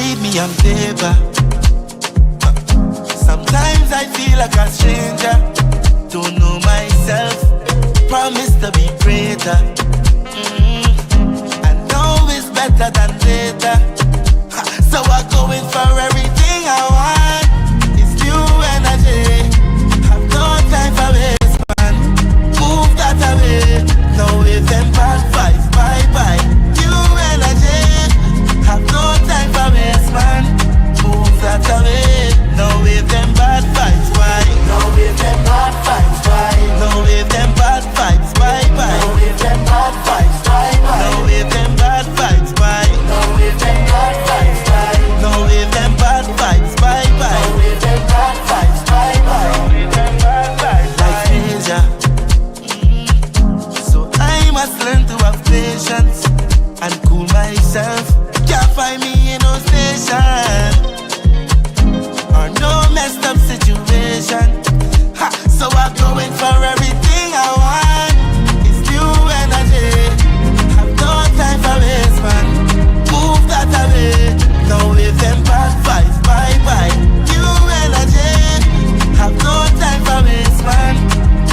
read me on paper. Sometimes I feel like a stranger. Don't know myself. Promise to be greater. I know it's better than later. So I'm going for everything I want. It's new energy. Have no time for waste, man. Move that away. No with them bad vibes. Bye bye. New energy. Have no time for waste, man. Move that away. No with them bad vibes. Bye. No with them bad vibes. Bye. No with them bad vibes. Bye bye. No with them bad vibes. Bye bye. No with them bad vibes. Bye. No with them bad vibes. Bye. No with them bad vibes. Bye bye. No with them bad vibes. Bye bye. No with them bad vibes. Like danger. So I must learn to have patience and cool myself. Can't find me in no station or no messed up situation. Ha! So I'm going for everything I want. It's new energy. Have no time for waste, man. Move that away. No with them bad vibes. Bye bye. New energy. Have no time for waste, man.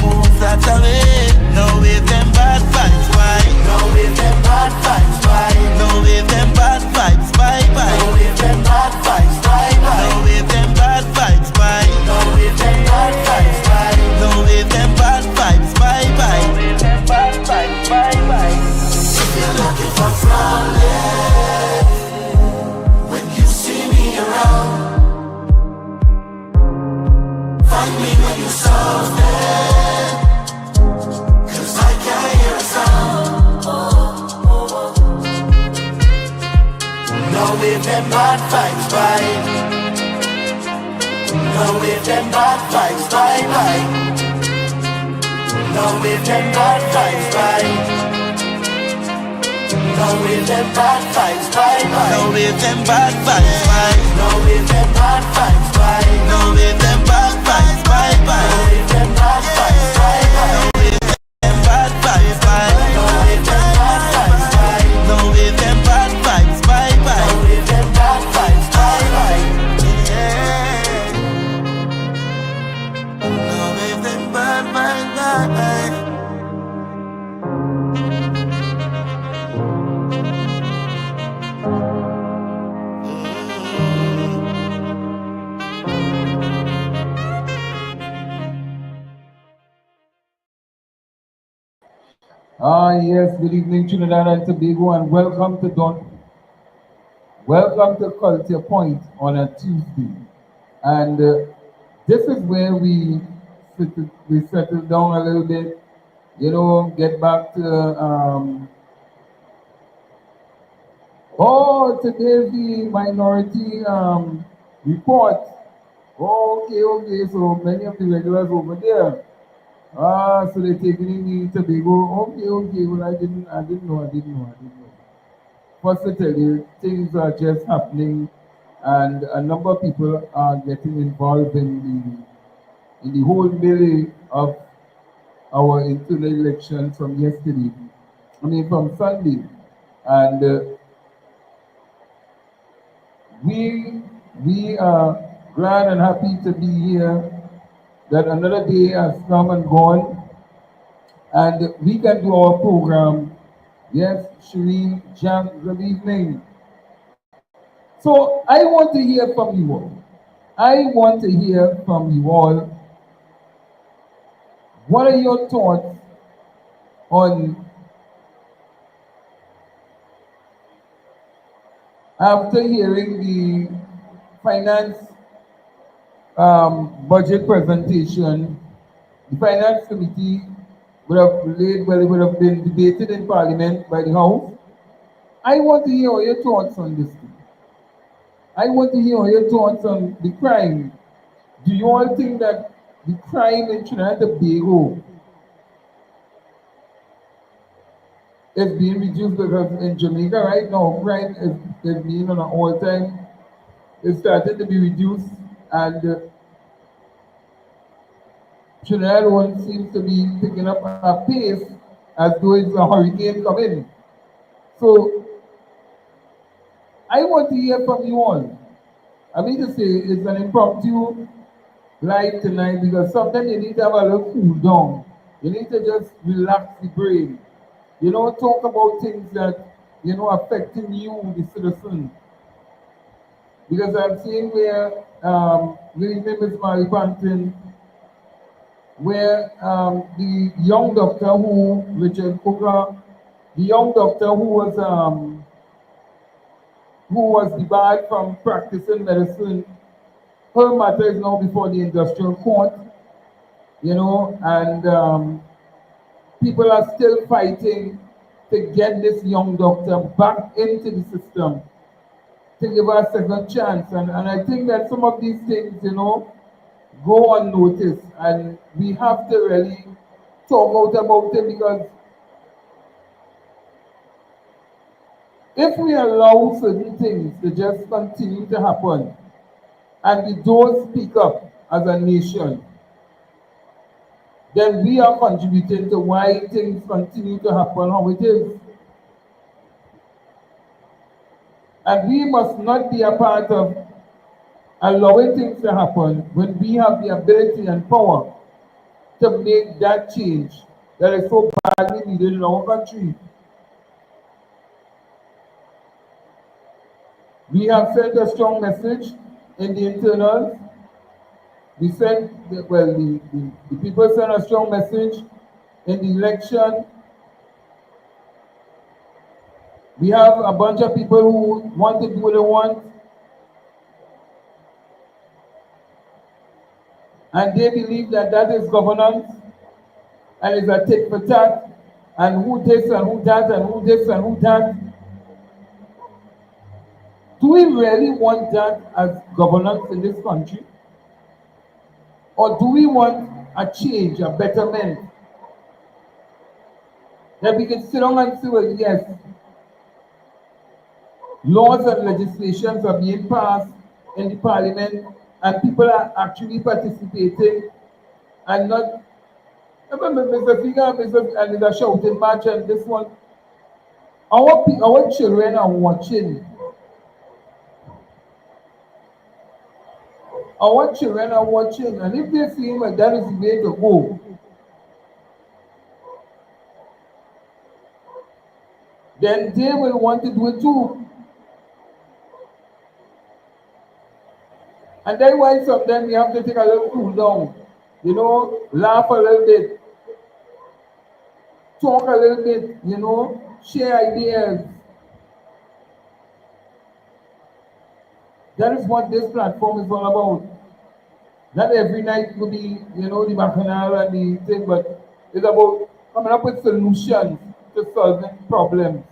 Move that away. No with them bad vibes. Bye. No with them bad vibes. Bye. No with them bad vibes. Bye bye. No with them bad vibes. Bye bye. No with them bad vibes. Bye. No with them bad vibes. Bye. No with them bad vibes. Bye bye. No with them bad vibes. Bye bye. If you're looking for flawless, when you see me around, find me when you solve it, 'cause I can't hear a sound. No with them bad vibes, bye. No with them bad vibes, bye bye. No with them bad vibes, bye. No with them bad vibes, bye bye. No with them bad vibes, bye. No with them bad vibes, bye. No with them bad vibes, bye bye. No with them bad vibes, bye bye. No with them bad vibes, bye. No with them bad vibes, bye. No with them bad vibes, bye bye. No with them bad vibes, bye bye. Yeah. No with them bad vibes, bye bye. Yes, good evening, Trinidad and Tobago, and welcome to Culture Point on a Tuesday. And this is where we settle down a little bit, get back to, today's the minority report. Okay, so many of the regulars over there. So they're taking in the Tobago. Okay, well, I didn't know. First to tell you, things are just happening, and a number of people are getting involved in the whole melee of our internal election from yesterday. From Sunday, and we are glad and happy to be here. That another day has come and gone, and we can do our program. Yes, Shireen, Jack, good evening. So I want to hear from you all. What are your thoughts on, after hearing the finance budget presentation, the finance committee would have been debated in Parliament by the House. I want to hear your thoughts on this thing. I want to hear your thoughts on the crime. Do you all think that the crime in Trinidad and Tobago is being reduced? Because in Jamaica right now, crime is being on an all-time. It started to be reduced, and Trinidad one seems to be picking up a pace as though it's a hurricane coming. So I want to hear from you all. I mean to say it's an impromptu live tonight because sometimes you need to have a little cool down. You need to just relax the brain. You know, talk about things that, you know, affecting you, the citizen. Because I'm seeing where, the name is Mary Panton, where the young doctor who, Richard Cooker, the young doctor who was debarred from practicing medicine, her matter is now before the industrial court, you know, and people are still fighting to get this young doctor back into the system, to give her a second chance. And I think that some of these things, you know, go unnoticed, and we have to really talk out about it because if we allow certain things to just continue to happen and we don't speak up as a nation, then we are contributing to why things continue to happen how it is. And we must not be a part of allowing things to happen when we have the ability and power to make that change that is so badly needed in our country. We have sent a strong message in the internals. We sent, well, the people sent a strong message in the election. We have a bunch of people who want to do what they want, and they believe that that is governance, and it's a tit for tat, and who this and who that and who this and who that. Do we really want that as governance in this country? Or do we want a change, a betterment? That we can sit down and say, well, yes, laws and legislations are being passed in the parliament and people are actually participating and not. I remember Mr. Figa and there's a shouting match and this one. Our children are watching. Our children are watching, and if they feel like that is the way to go, then they will want to do it too. And that's why sometimes we have to take a little cool down, you know, laugh a little bit, talk a little bit, you know, share ideas. That is what this platform is all about. Not every night will be, you know, the bacchanal and the thing, but it's about coming up with solutions to solving problems.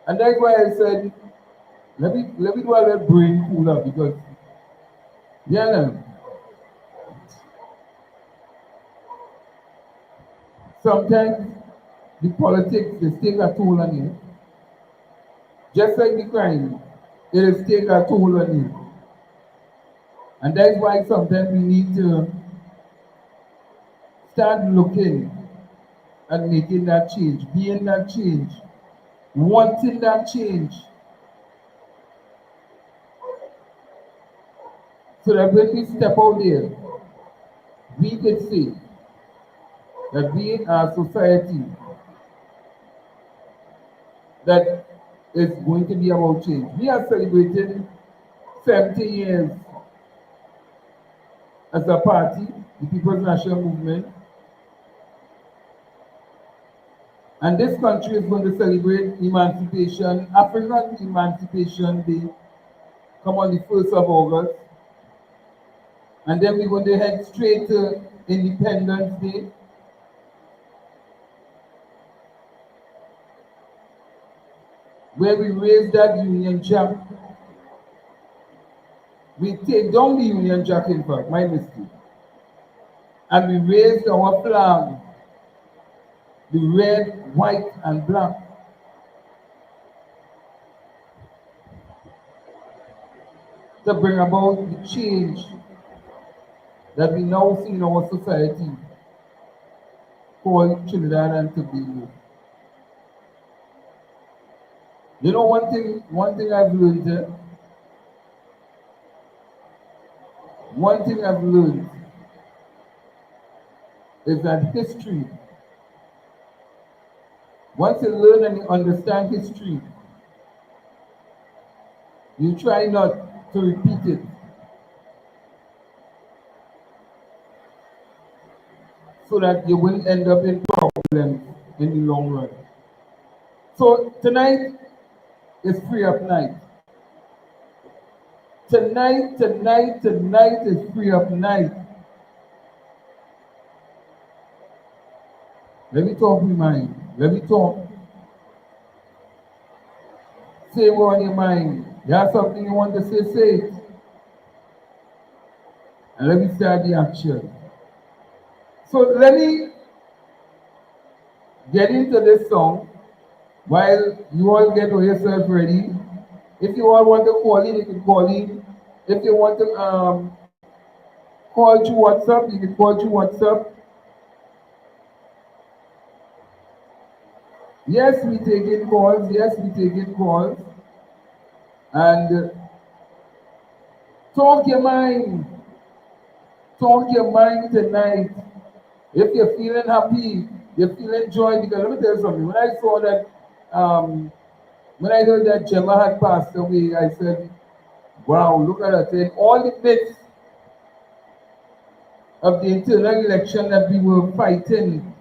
And that's why I said, let me do a little brain cooler because, yeah, no, sometimes the politics is take a toll on you. Just like the crime, it is take a toll on you. And that's why sometimes we need to start looking and making that change, being that change, wanting that change. So that when we step out there, we can say that we are a society that is going to be about change. We are celebrating 70 years as a party, the People's National Movement. And this country is going to celebrate emancipation, African Emancipation Day, come on the 1st of August. And then we're going to head straight to Independence Day. Where we raise that Union Jack. We take down the Union Jack, in fact, my mistake. And we raised our flag, the red, white, and black. To bring about the change that we now see in our society called Trinidad and Tobago. You know one thing I've learned, one thing I've learned is that history, once you learn and you understand history, you try not to repeat it. So that you will end up in problems in the long run. So tonight is free up night. Tonight is free up night. Let me talk my mind. Let me talk. Say what on your mind. You have something you want to say it. And let me start the action. So let me get into this song while you all get yourself ready. If you all want to call in, you can call in. If you want to call through WhatsApp, you can call through WhatsApp. Yes, we take in calls. Yes, we take in calls. And talk your mind. Talk your mind tonight. If you're feeling happy, you're feeling joy, because let me tell you something. When I saw that, when I heard that Gemma had passed away, I said, wow, look at her. Saying all the myths of the internal election that we were fighting,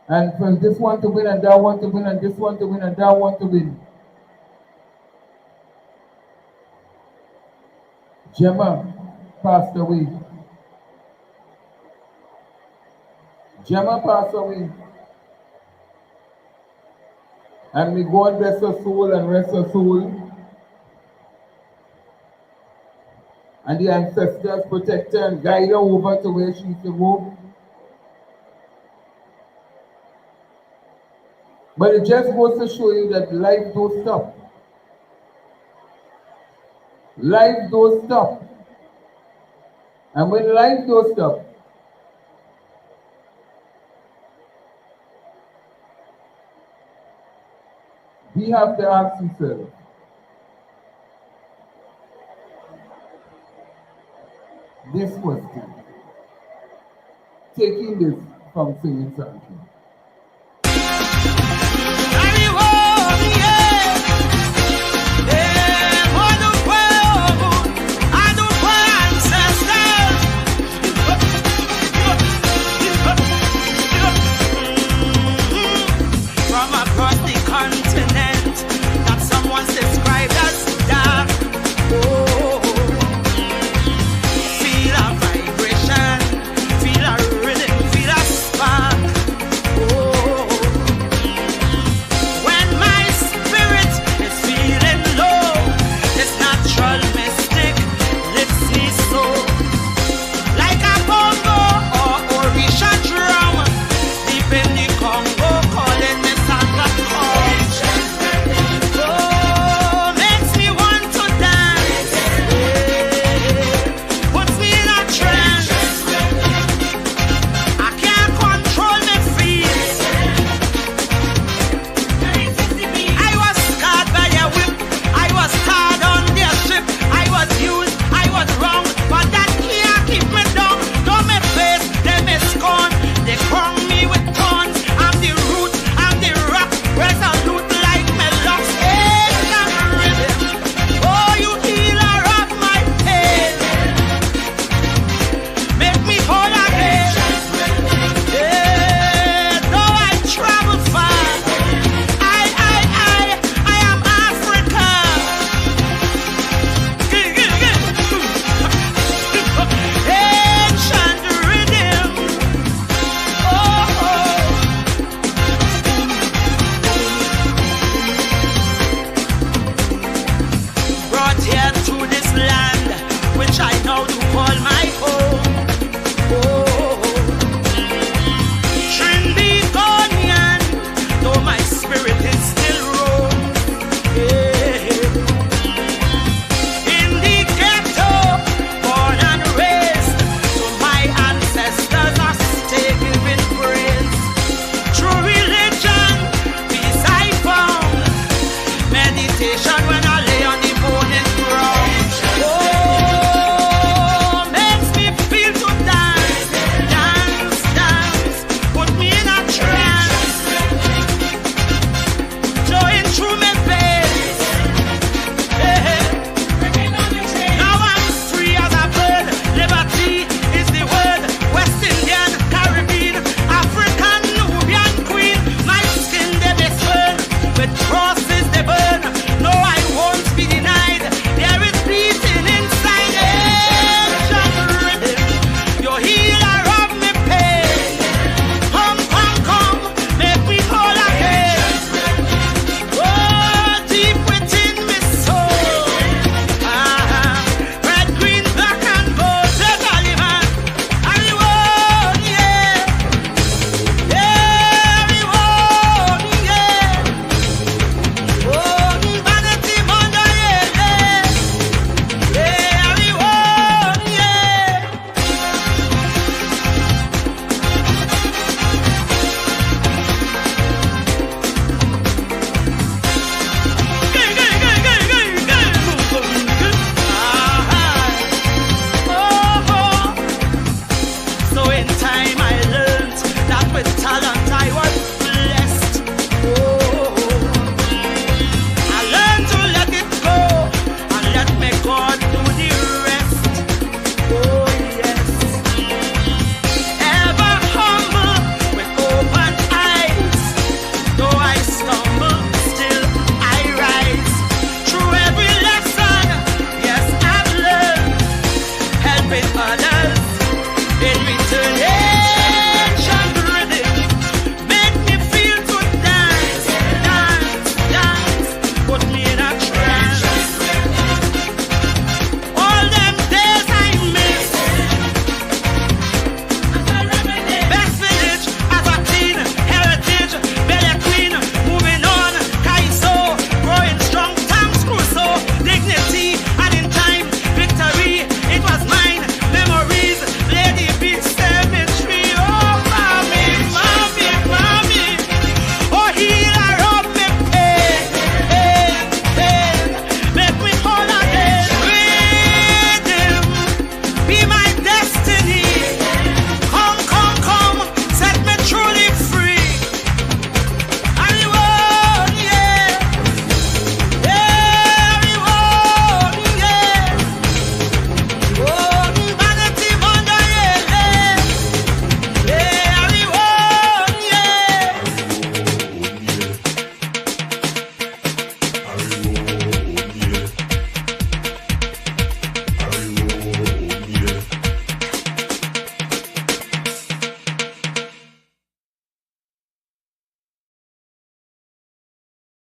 and from this one to win, and that one to win, and this one to win, and that one to win. Gemma passed away. Gemma passed away. And may God bless her soul and rest her soul. And the ancestors protect her and guide her over to where she needs to go. But it just goes to show you that life don't stop. Life don't stop. And when life don't stop, we have to ask ourselves, this question, taking this from singing something.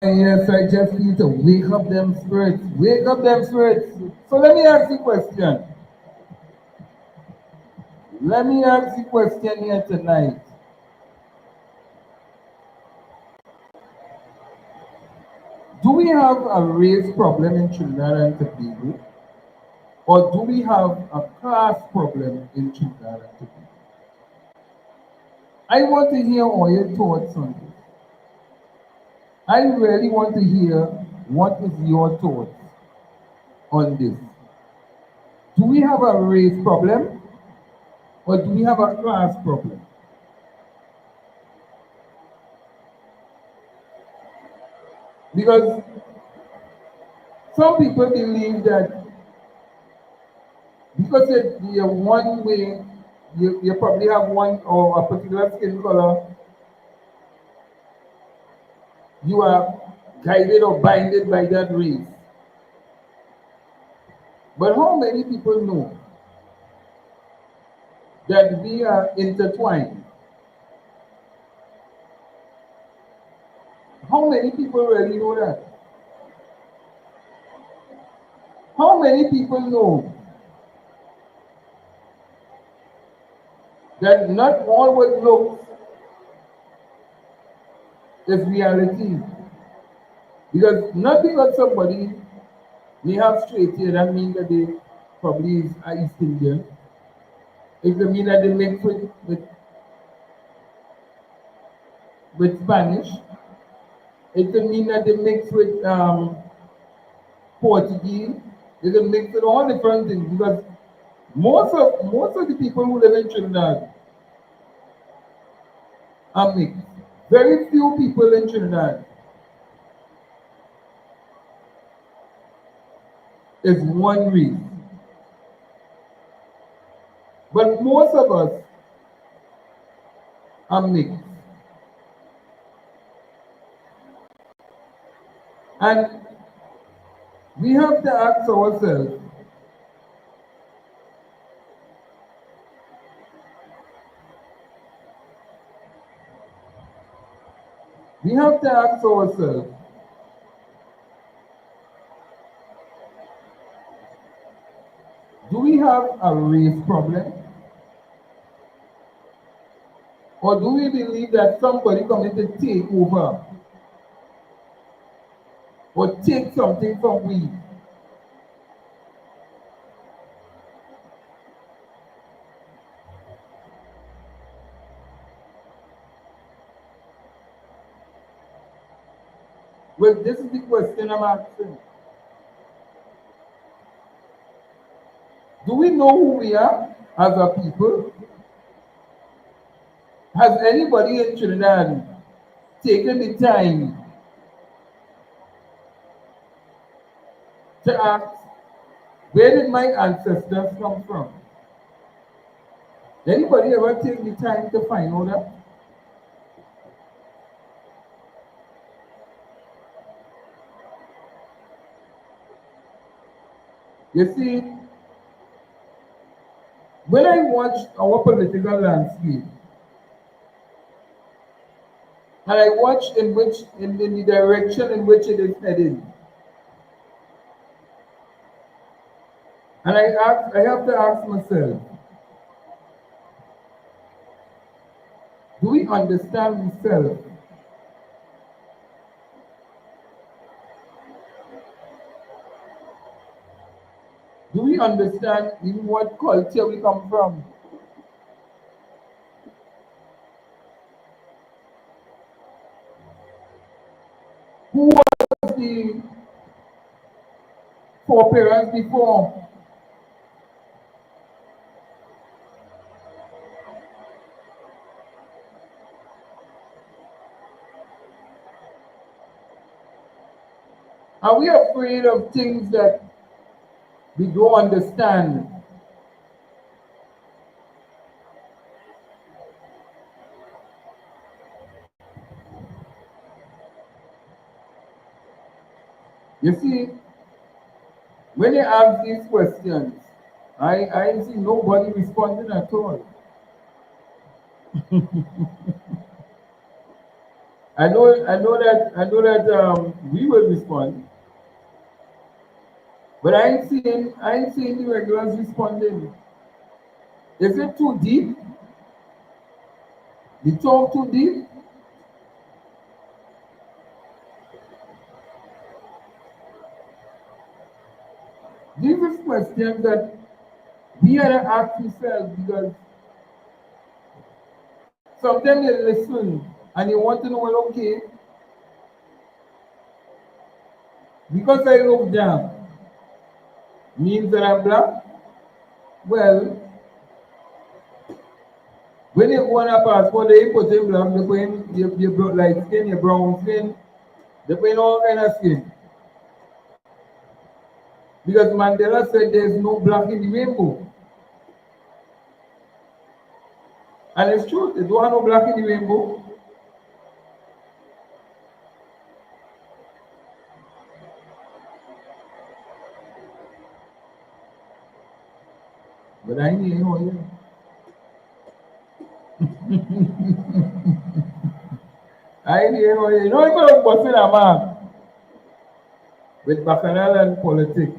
Yes, I just need to wake up them spirits. Wake up them spirits. So let me ask you a question. Let me ask you a question here tonight. Do we have a race problem in Trinidad and Tobago? Or do we have a class problem in Trinidad and Tobago? I want to hear all your thoughts on this. I really want to hear what is your thoughts on this. Do we have a race problem or do we have a class problem? Because some people believe that because you're one way, you probably have one or a particular skin color, you are guided or binded by that race. But how many people know that we are intertwined? How many people really know that? How many people know that not all what looks is reality? Because not because somebody may have straight hair, that means that they probably is a East Indian. It doesn't mean that they mix with Spanish. It doesn't mean that they mix with Portuguese. They can mix with all different things because most of the people who live in Trinidad are mixed. Very few people in Trinidad is one race. But most of us are mixed. And we have to ask ourselves, we have to ask ourselves, do we have a race problem? Or do we believe that somebody coming to take over or take something from we? Well, this is the question I'm asking. Do we know who we are as a people? Has anybody in Trinidad taken the time to ask, where did my ancestors come from? Anybody ever take the time to find out that? You see, when I watch our political landscape, and I watch in the direction in which it is heading, and I have to ask myself, do we understand ourselves? Do we understand in what culture we come from? Who was the foreparents before? Are we afraid of things that we don't understand? You see, when you ask these questions, I see nobody responding at all. I know that we will respond, but I ain't seeing the regulars responding. Is it too deep? The talk too deep? These are questions that we had to ask ourselves, because sometimes you listen and you want to know, well, okay, because I look down means that I'm black? Well, when you go on a passport, they put in black, they put in your light skin, your brown skin, they put in all kind of skin. Because Mandela said there's no black in the rainbow. And it's true, there's no black in the rainbow. But I ain't know you. I ain't know you. You know, I'm busting a man with bacchanal and politics.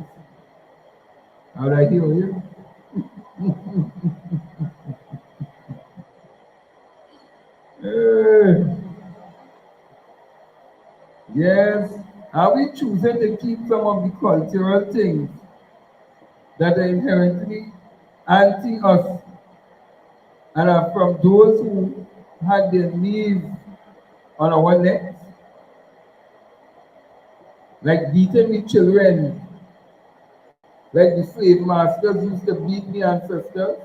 How I hear you? Yes. Are we choosing to keep some of the cultural things that are inherently anti us and are from those who had their knees on our necks? Like beating the children, like the slave masters used to beat the ancestors?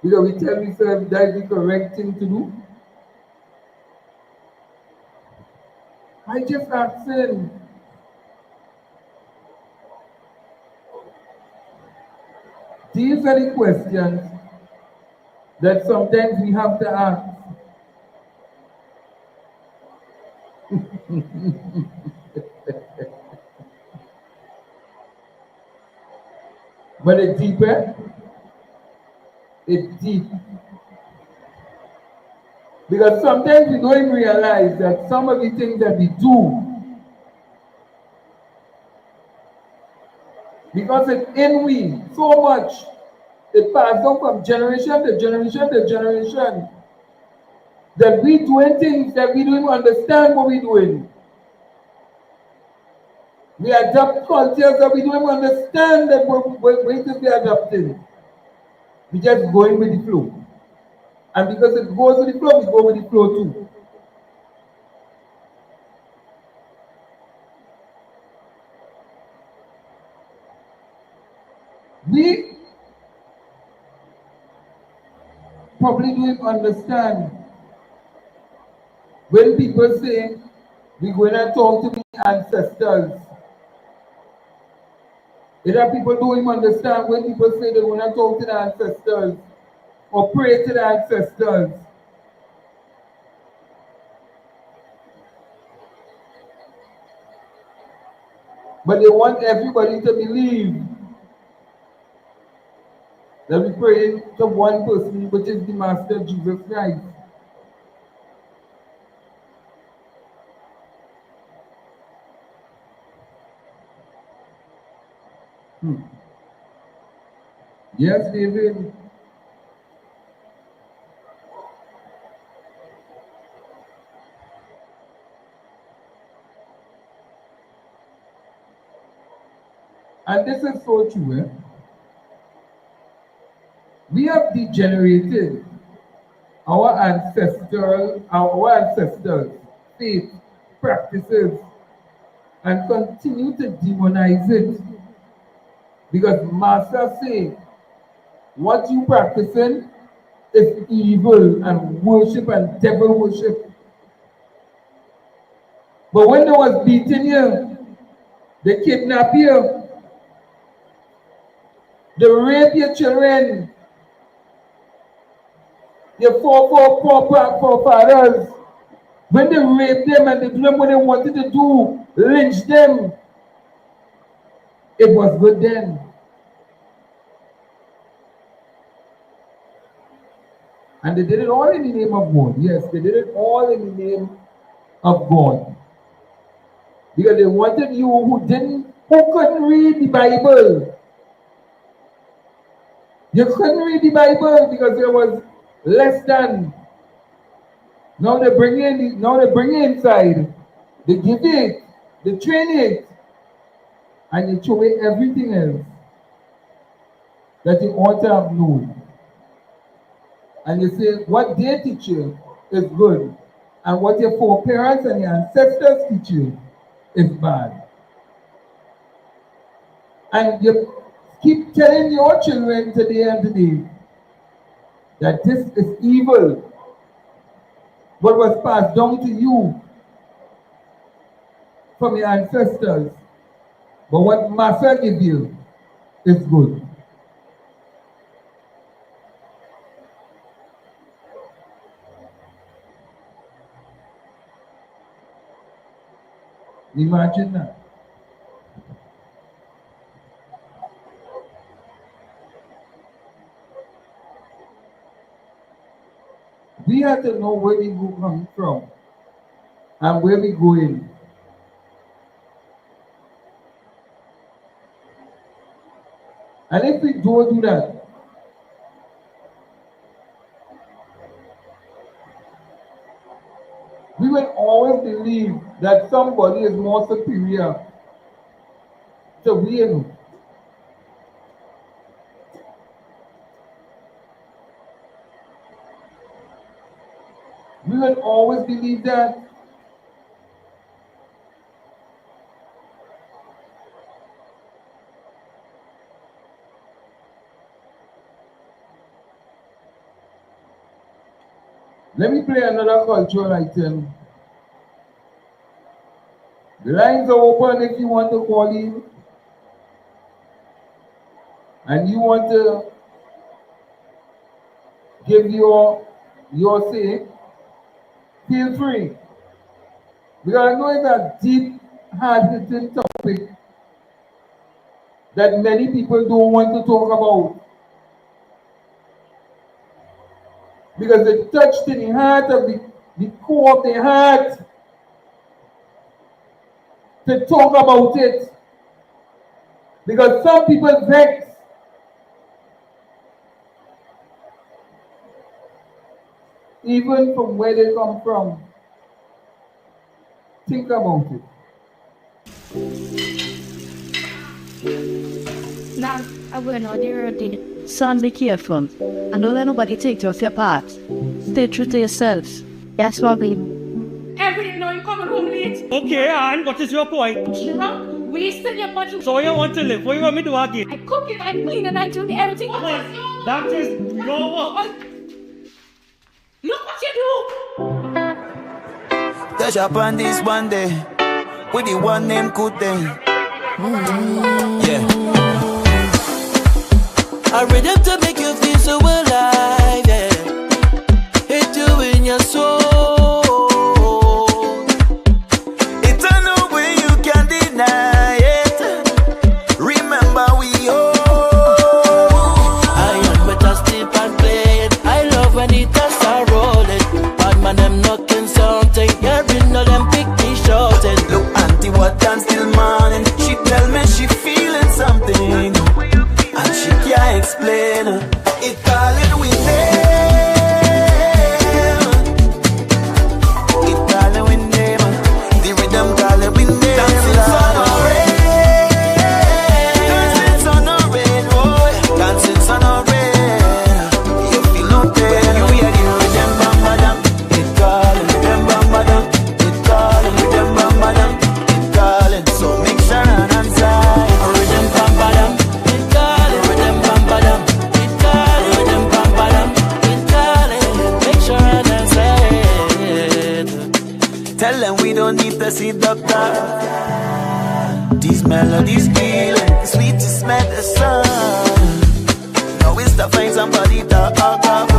Because we tell ourselves that's the correct thing to do. I just asking. These are the questions that sometimes we have to ask. But it's deeper. It's deep. Because sometimes we don't even realize that some of the things that we do, because it's in we so much, it passed on from generation to generation to generation, that we doing things that we don't even understand what we're doing. We adopt cultures that we don't even understand that we're just adopting. We just going with the flow. And because it goes with the flow, we go with the flow too. We probably don't understand when people say we're going to talk to the ancestors. There are people don't even understand when people say they're going to talk to the ancestors or pray to the ancestors. But they want everybody to believe that we pray to one person, which is the Master Jesus Christ. Yes, David. And this is so true. We have degenerated our ancestors' faith practices and continue to demonize it. Because Master say, what you practicing is evil and worship and devil worship. But when they was beating you, they kidnap you, they rape your children, your forefathers, when they rape them and they do them what they wanted to do, lynch them, it was good then. And they did it all in the name of God. Yes, they did it all in the name of God. Because they wanted you who couldn't read the Bible. You couldn't read the Bible because there was less than. Now they bring you inside. They give it, they train it, and you throw away everything else that you ought to have known. And you say what they teach you is good, and what your foreparents and your ancestors teach you is bad. And you keep telling your children today and today that this is evil. What was passed down to you from your ancestors, but what Master gives you is good. Imagine that. We have to know where we come from and where we going. And if we don't do that, we will always believe that somebody is more superior to we. We will always believe that. Let me play another cultural item. The lines are open if you want to call in. And you want to give your say, feel free. Because I know it's a deep, hard-hitting topic that many people don't want to talk about. Because it touched in the heart of the core of the heart to talk about it. Because some people vex. Even from where they come from. Think about it. Now, I will not hear it. Son, be careful. And don't let nobody take you off your path. Stay true to yourself. Yes, Bobby. Every now you coming home late. Okay, and what is your point? You know, wasting your money. So you want to live? What you want me to do again? I cook it, I clean it, I do everything. That is your work. Look what you do. Touch up on this one day with the one name good thing. Yeah. I read them to make you feel so alive, yeah. Hit you in your soul. It's a no way you can deny it. Remember we all. I am with a step and play it. I love when it does a roll it. Bad man them knocking something. Hearing all them pick me shouting. Look auntie what dance till morning. She tell me she feeling something. And she can't explain it. Calling with them. It calling with them. The rhythm calling with them. Dancing sun or rain. Dancing sun or rain, boy. Dancing sun or rain. You feel no pain. When you hear the rhythm bamba dam. It calling with them bamba dam. It calling with them bamba dam. It calling. So make sure and answer. Rhythm bamba dam. Tell them we don't need to see doctor. These melodies healing, sweetest medicine. Now it's to find somebody to hug up.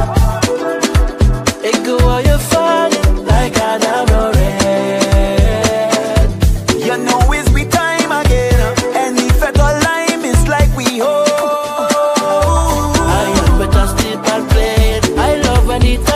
It go while you're falling like a diamond red. You know it's we time again. And if at all lime is like we hold. I am with a step and play it. I love when it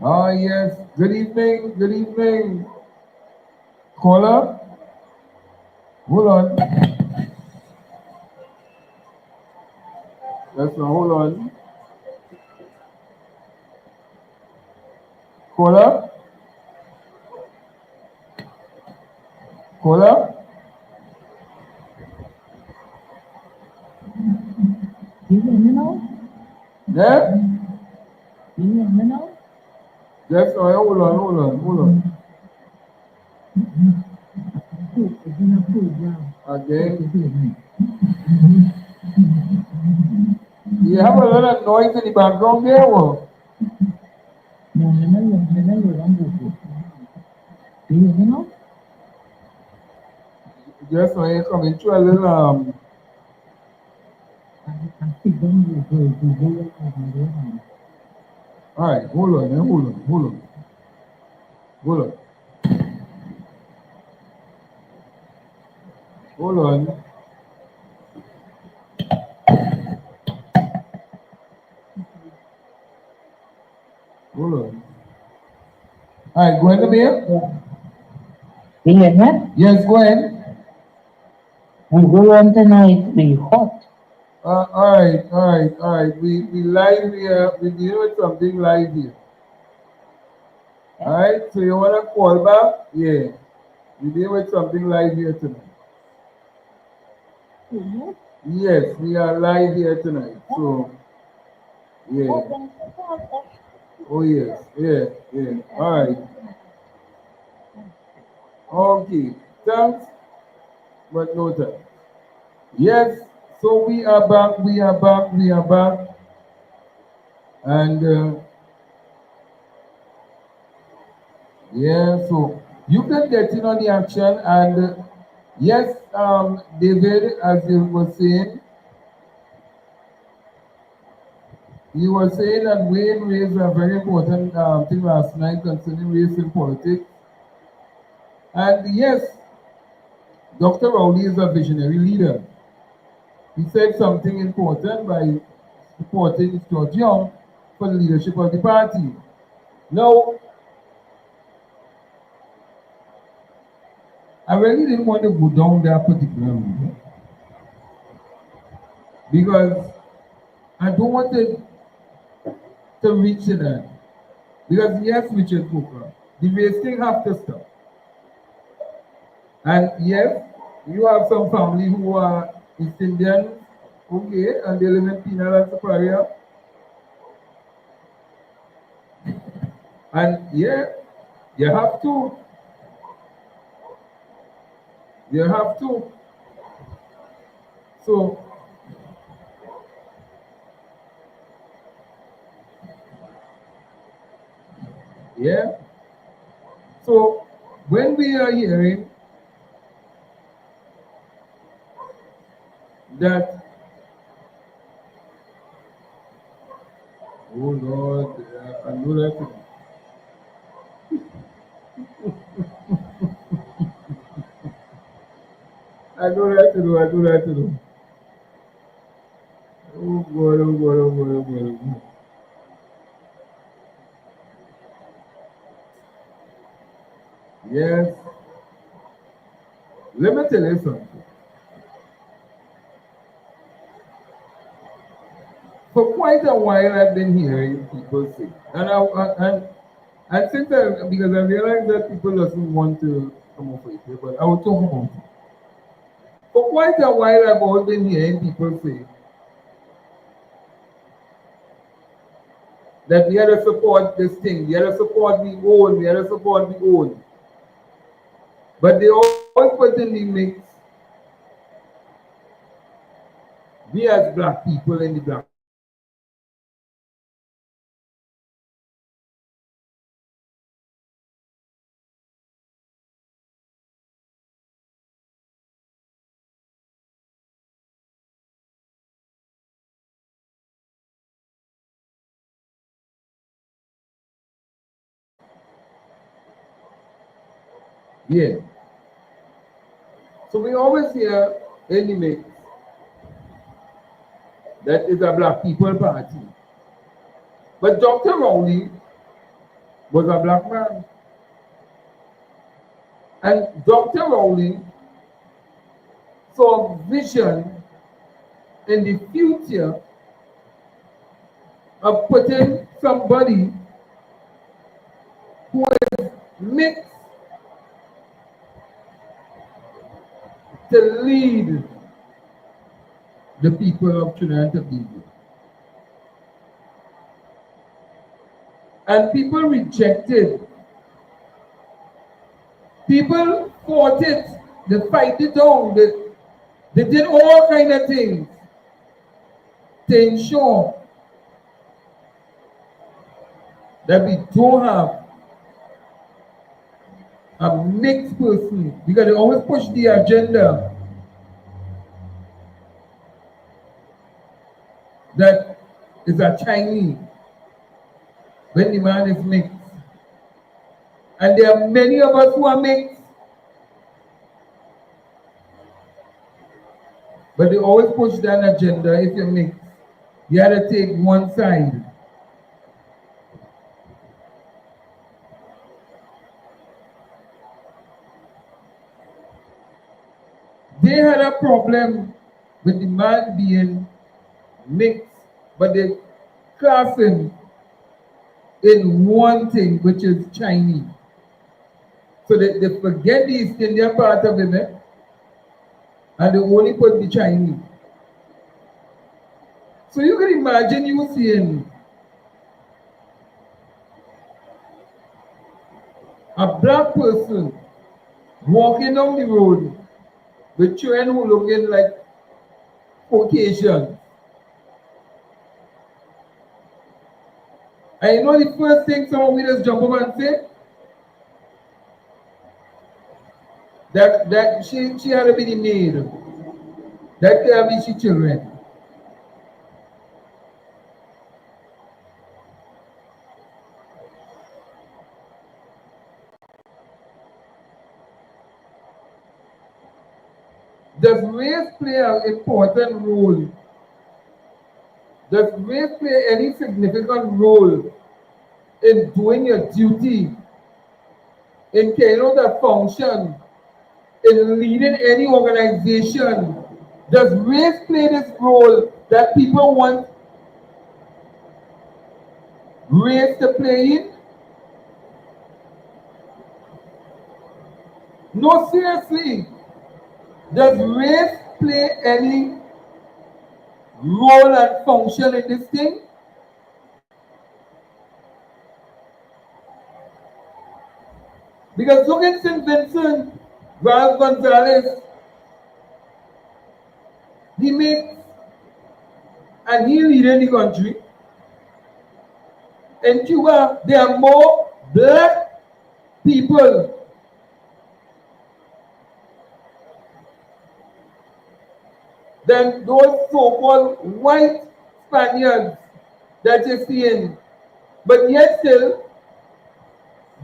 Ah, yes. Good evening. Good evening. Caller. Hold on. That's not, hold on. Caller. Caller. You hear me now? Yeah? You hear me now? That's not, hold on, hold on, hold on. It's in a program. Again. You have a lot of noise in the background there, or? No, I'm good. You hear me now? Just now you're coming through a little, I sit down with Alright, hold on, hold on, hold on. Hold on. Hold on. Hold on. Alright, go ahead, Amir. You hear me? Yes, go ahead. We go on tonight, we hot. Alright. We live here. We deal with something live here. Alright, so you wanna call back? Yeah. We deal with something live here tonight. Yes, we are live here tonight. So yeah. Oh yes, yeah. Alright. Okay. Thanks, but no thanks. Yes, so we are back. And yeah, so you can get in on the action. And yes, David, as you were saying, you were saying that Wayne raised a very important thing last night concerning race in politics. And yes, Dr. Rowley is a visionary leader. He said something important by supporting George Young for the leadership of the party. Now, I really didn't want to go down that particular route because I don't want to reach to that. Because yes, Richard Cooper, the race thing have to stop. And yes, you have some family who are East Indians, okay, and they live in Penal and Superior. And yeah, you have to. You have to. So, yeah. So, when we are hearing that, oh Lord, I know that. I know that to do. I do that to do. Oh God, oh God, oh God, oh God, oh God. Yes. Let me tell you something. For quite a while, I've been hearing people say, and since because I realized that people doesn't want to come up with it, but I will talk about it. For quite a while, I've always been hearing people say that we had to support this thing, we had to support the own, we had to support the own. But they always put in the mix we as black people in the black. Yeah. So we always hear in the mix that is a black people party. But Dr. Rowley was a black man. And Dr. Rowling saw vision in the future of putting somebody who is mixed to lead the people of Trinidad and Tobago. And people rejected. People fought it. They fight it down. They did all kind of things to ensure that we don't have a mixed person, because they always push the agenda that is a Chinese when the man is mixed. And there are many of us who are mixed, but they always push that agenda. If you're mixed, you have to take one side. They had a problem with the man being mixed, but they class him in one thing, which is Chinese. So they forget the East Indian part of him, and they only put the Chinese. So you can imagine you seeing a black person walking down the road with children who looking like Caucasian. And you know the first thing someone will just jump up and say? That she had to be the maid. That can't be she children. Does race play an important role? Does race play any significant role in doing your duty, in carrying out a function, in leading any organization? Does race play this role that people want race to play in? No, seriously. Does race play any role and function in this thing? Because look at St. Vincent, Ralph Gonzalez, he makes, and he leading the country. In Cuba, there are more black people than those so-called white Spaniards that you're seeing. But yet still,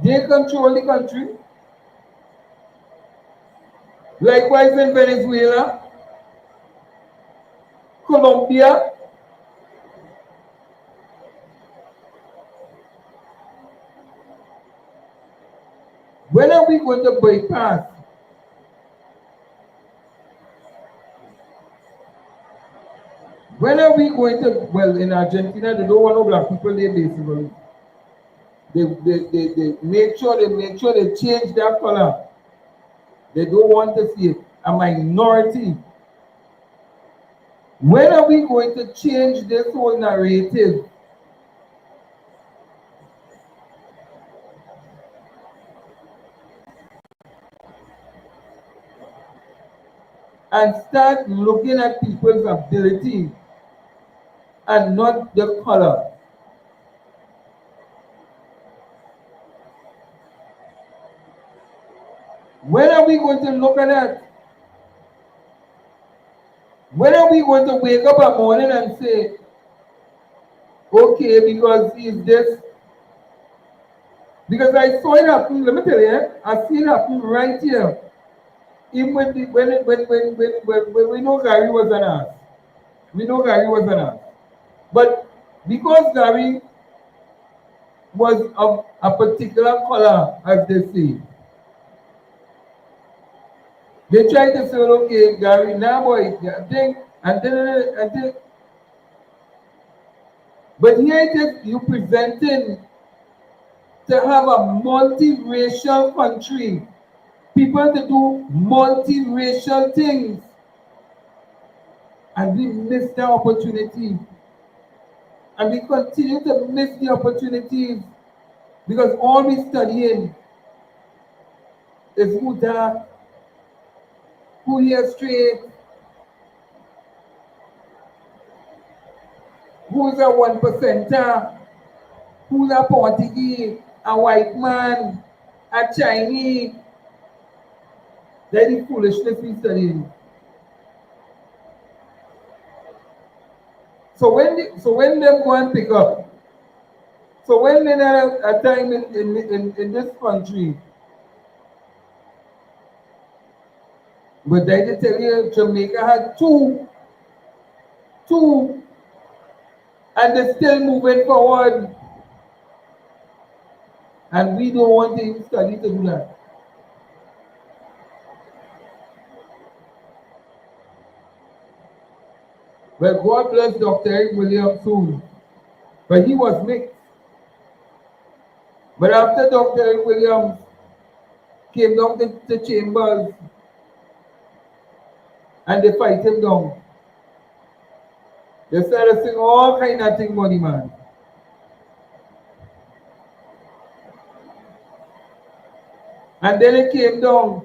they control the country. Likewise in Venezuela, Colombia. When are we going to bypass? When are we going to, well, in Argentina, they don't want no black people there basically. They make sure they change their color. They don't want to see a minority. When are we going to change this whole narrative? And start looking at people's ability and not the color. When are we going to look at that? When are we going to wake up a morning and say, okay, because he's this? Because I saw it happen, let me tell you, I see it happen right here. Even when we know Gary was an ass. We know Gary was an ass. But because Gary was of a particular color, as they say. They try to say, okay, Gary, now boy, think, and then. But here it is, you presenting to have a multiracial country, people to do multiracial things, and we miss the opportunity. And we continue to miss the opportunities because all we're studying is who dark, who here straight, who's a 1%er, who's a Portuguese, a white man, a Chinese. That's the foolishness we're studying. So when them go and pick up, so when they have a time in this country, but they tell you Jamaica had two, and they're still moving forward. And we don't want to study to do that. Well, God bless Dr. Eric Williams soon, but he was mixed. But after Dr. Eric Williams came down to the chambers and they fight him down, they started saying all kind of things about the man. And then it came down.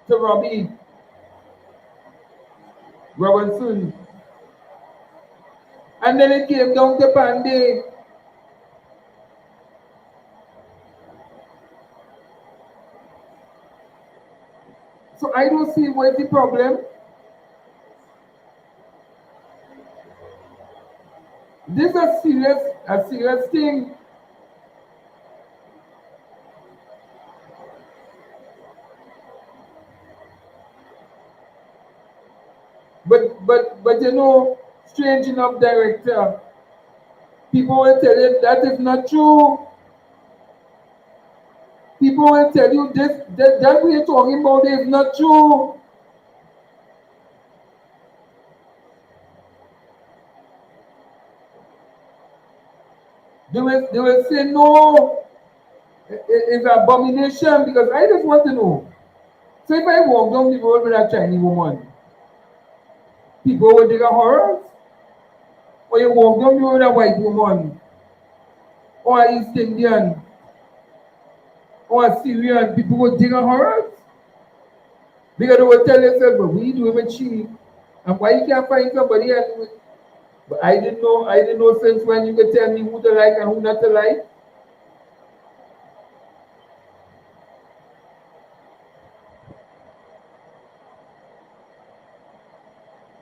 To Robbie Robinson. And then it came down to Panday. So I don't see what's the problem. This is a serious thing. But you know, strange enough, director, people will tell you that is not true. People will tell you this that we're talking about is not true. They will say no, it's an abomination, because I just want to know. So if I walk down the road with a Chinese woman, people will dig a horror? Or you walk down the road with a white woman, or an East Indian, or a Syrian, people will dig a horror? Because they will tell themselves, but we do it with she, and why you can't find somebody else? But I didn't know since when you could tell me who to like and who not to like.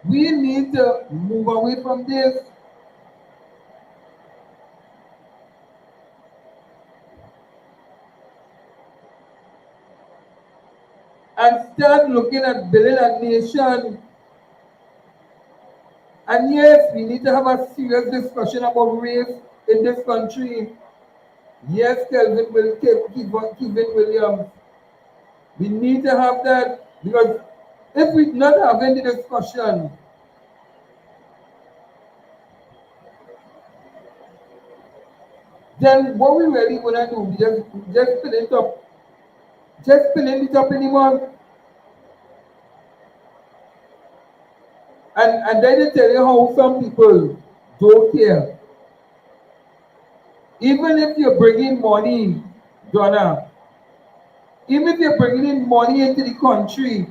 We need to move away from this. And start looking at building a nation. And yes, we need to have a serious discussion about race in this country. Yes, Kevin Williams. We need to have that, because if we're not having the discussion, then what we really gonna do? We just fill it up. Just filling it up anymore. And then they tell you how some people don't care. Even if you're bringing money, Donna, even if you're bringing in money into the country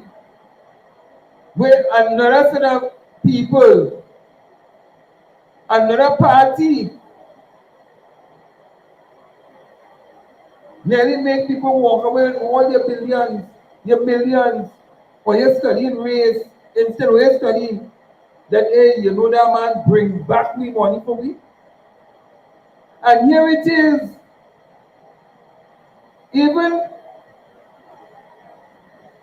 with another set of people, another party, nearly make people walk away with all your millions, or you're studying race instead of you're studying that, hey, you know that man bring back me money for me. And here it is. Even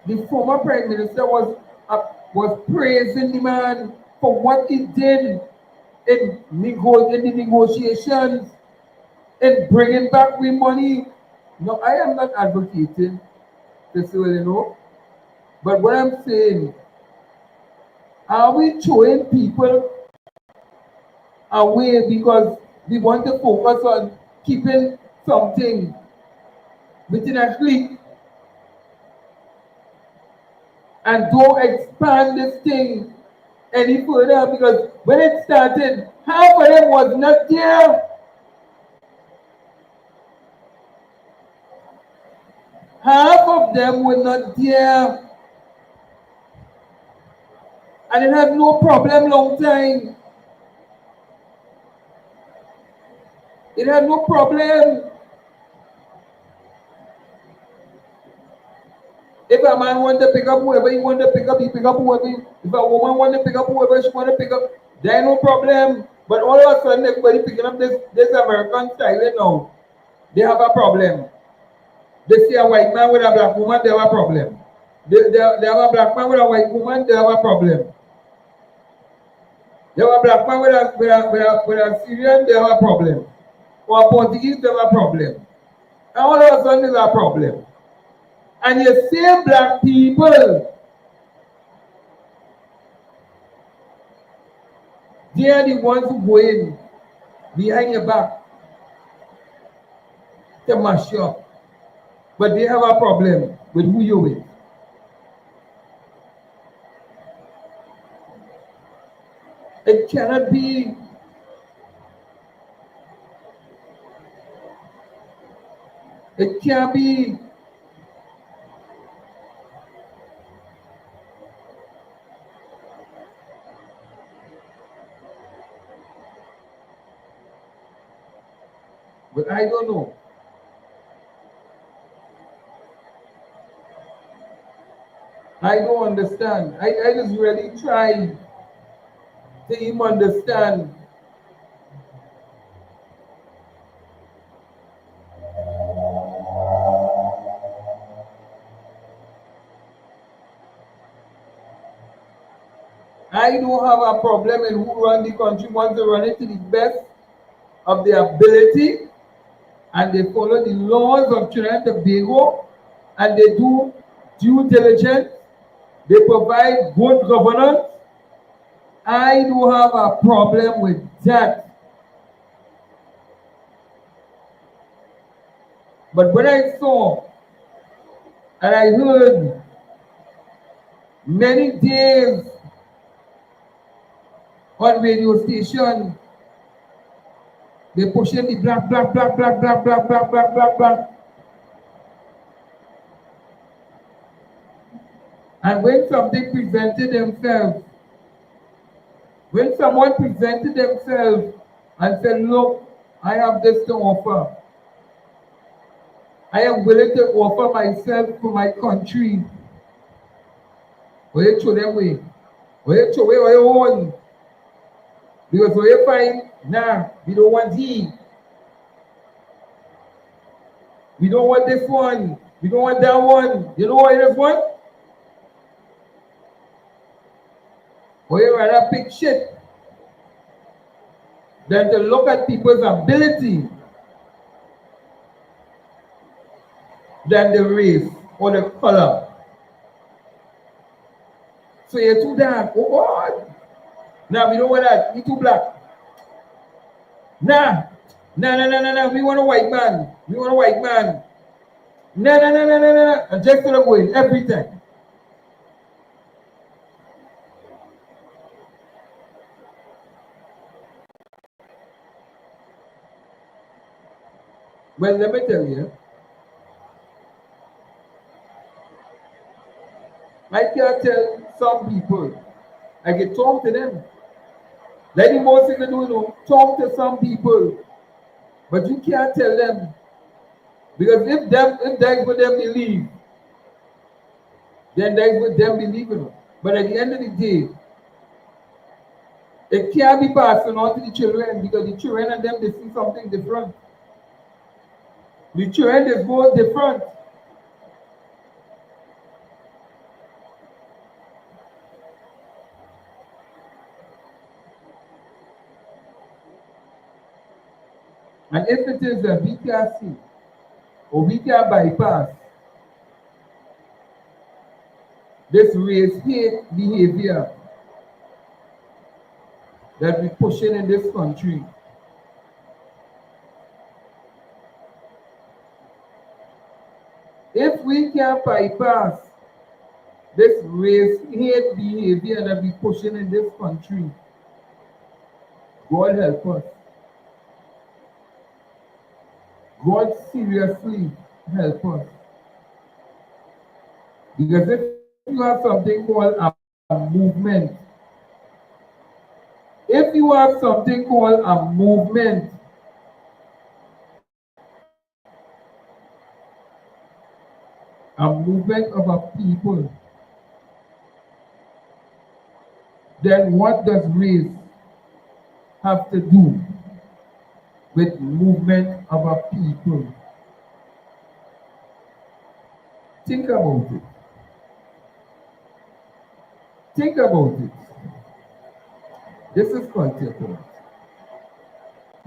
the former Prime Minister was praising the man for what he did in the negotiations, in bringing back we money. No, I am not advocating this, but what I'm saying, are we throwing people away because we want to focus on keeping something within a clique and don't expand this thing any further? Because when it started, half of them was not there. Half of them were not there. And it had no problem long time. It had no problem. If a man want to pick up whoever he want to pick up, he pick up whoever. If a woman want to pick up whoever she want to pick up, there ain't no problem. But all of a sudden, everybody picking up this American style now. They have a problem. They see a white man with a black woman, they have a problem. They have a black man with a white woman, they have a problem. They have a black man with a Syrian, they have a problem. Or a Portuguese, they have a problem. And all of a sudden, there's a problem. And you see black people, they are the ones who go in behind your back to mash you up. But they have a problem with who you're with. It cannot be. It can't be. But I don't know. I don't understand. I just really tried to even understand. I don't have a problem in who run the country wants to run it to the best of their ability, and they follow the laws of Trinidad and Tobago, and they do due diligence. They provide good governance. I do have a problem with that. But when I saw and I heard many days on radio station, they pushing the black. And when something presented themselves, when someone presented themselves and said, look, I have this to offer. I am willing to offer myself for my country. Will you throw them away? Will you throw away your own? Because when you find, nah, we don't want he. We don't want this one. We don't want that one. You know what it is one? Or you rather pick shit than to look at people's ability than the race or the color. So you're too dark. Oh God. Nah, we don't want that. You're too black. Nah. We want a white man. We want a white man. Nah. And just to the way every time. Well, let me tell you, I can tell some people, I can talk to them. Like the most you can do, talk to some people, but you can't tell them. Because if that's what they believe, then that's what them believing. But at the end of the day, it can't be passed on to the children because the children and them, they see something different. The children is both different. And if it is that we can see or we can bypass this race hate behavior that we're pushing in this country, if we can bypass this race hate behavior that we're pushing in this country, God help us. God seriously help us. Because if you have something called a movement, if you have something called a movement, of a people, then what does race have to do with movement of a people? Think about it. Think about it. This is Culture Point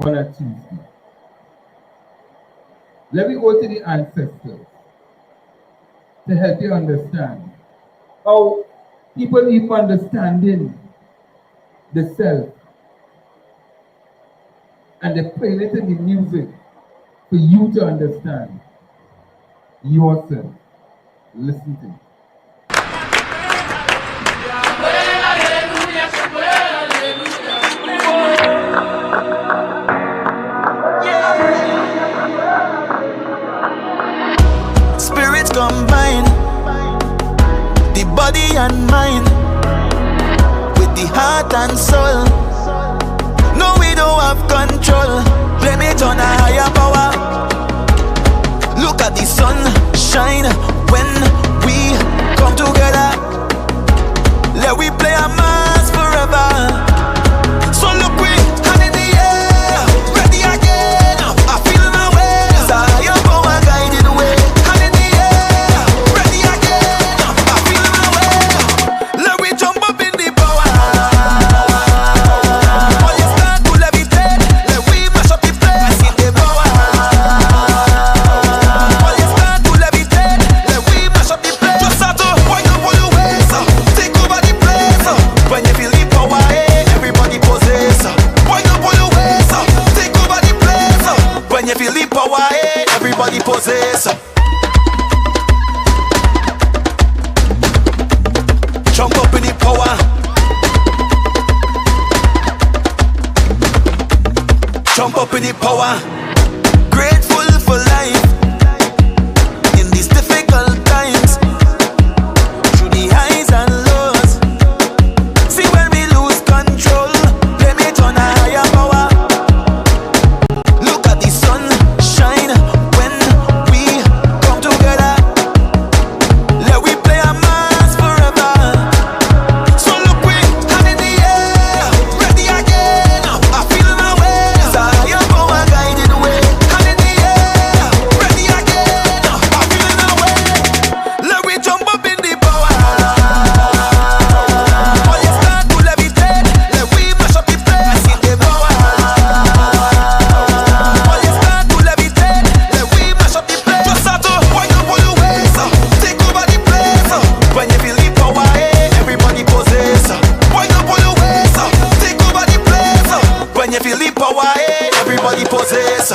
on a Tuesday. Let me go to the ancestors to help you understand how people even understanding the self and they play it in the music for you to understand yourself. Listen to it. Spirits combine, the body and mind, with the heart and soul. No, we don't have control. Blame it on a higher power. Look at the sun shine when we come together. Let we play a mass forever. So look, we hand in the air, ready again. I feel my way. It's a higher power guided way. Hand in the air, ready again. I feel my way. Let we jump up in the power. All you start to levitate. Let we mash up the place in the power. All you start to levitate. Let we mash up the place. Just start to wind up all your ways. Take over the place. When you feel the power, everybody possess. Wind up all your ways. Take over the place. When you feel the power, everybody possess. Jump up in the power. Jump up in the power. Grateful for life in these difficult times. Through the highs and lows. See when we lose control, blame it on a higher power. Look at the sun shine when we come together. Let we play a mass forever. So look, we hand in the air, ready again. I feel my way. It's a higher power guided way. Hand in the air, ready again. I feel my way. Let we jump up in the power. All you start to levitate. Let we mash up the place in the power. All you start to levitate. Let we mash up the place. Just start to wind up all your ways. Take over the place. When you feel the power, everybody possess. Wind up all your ways. Take over the place. When you feel the power, everybody possess.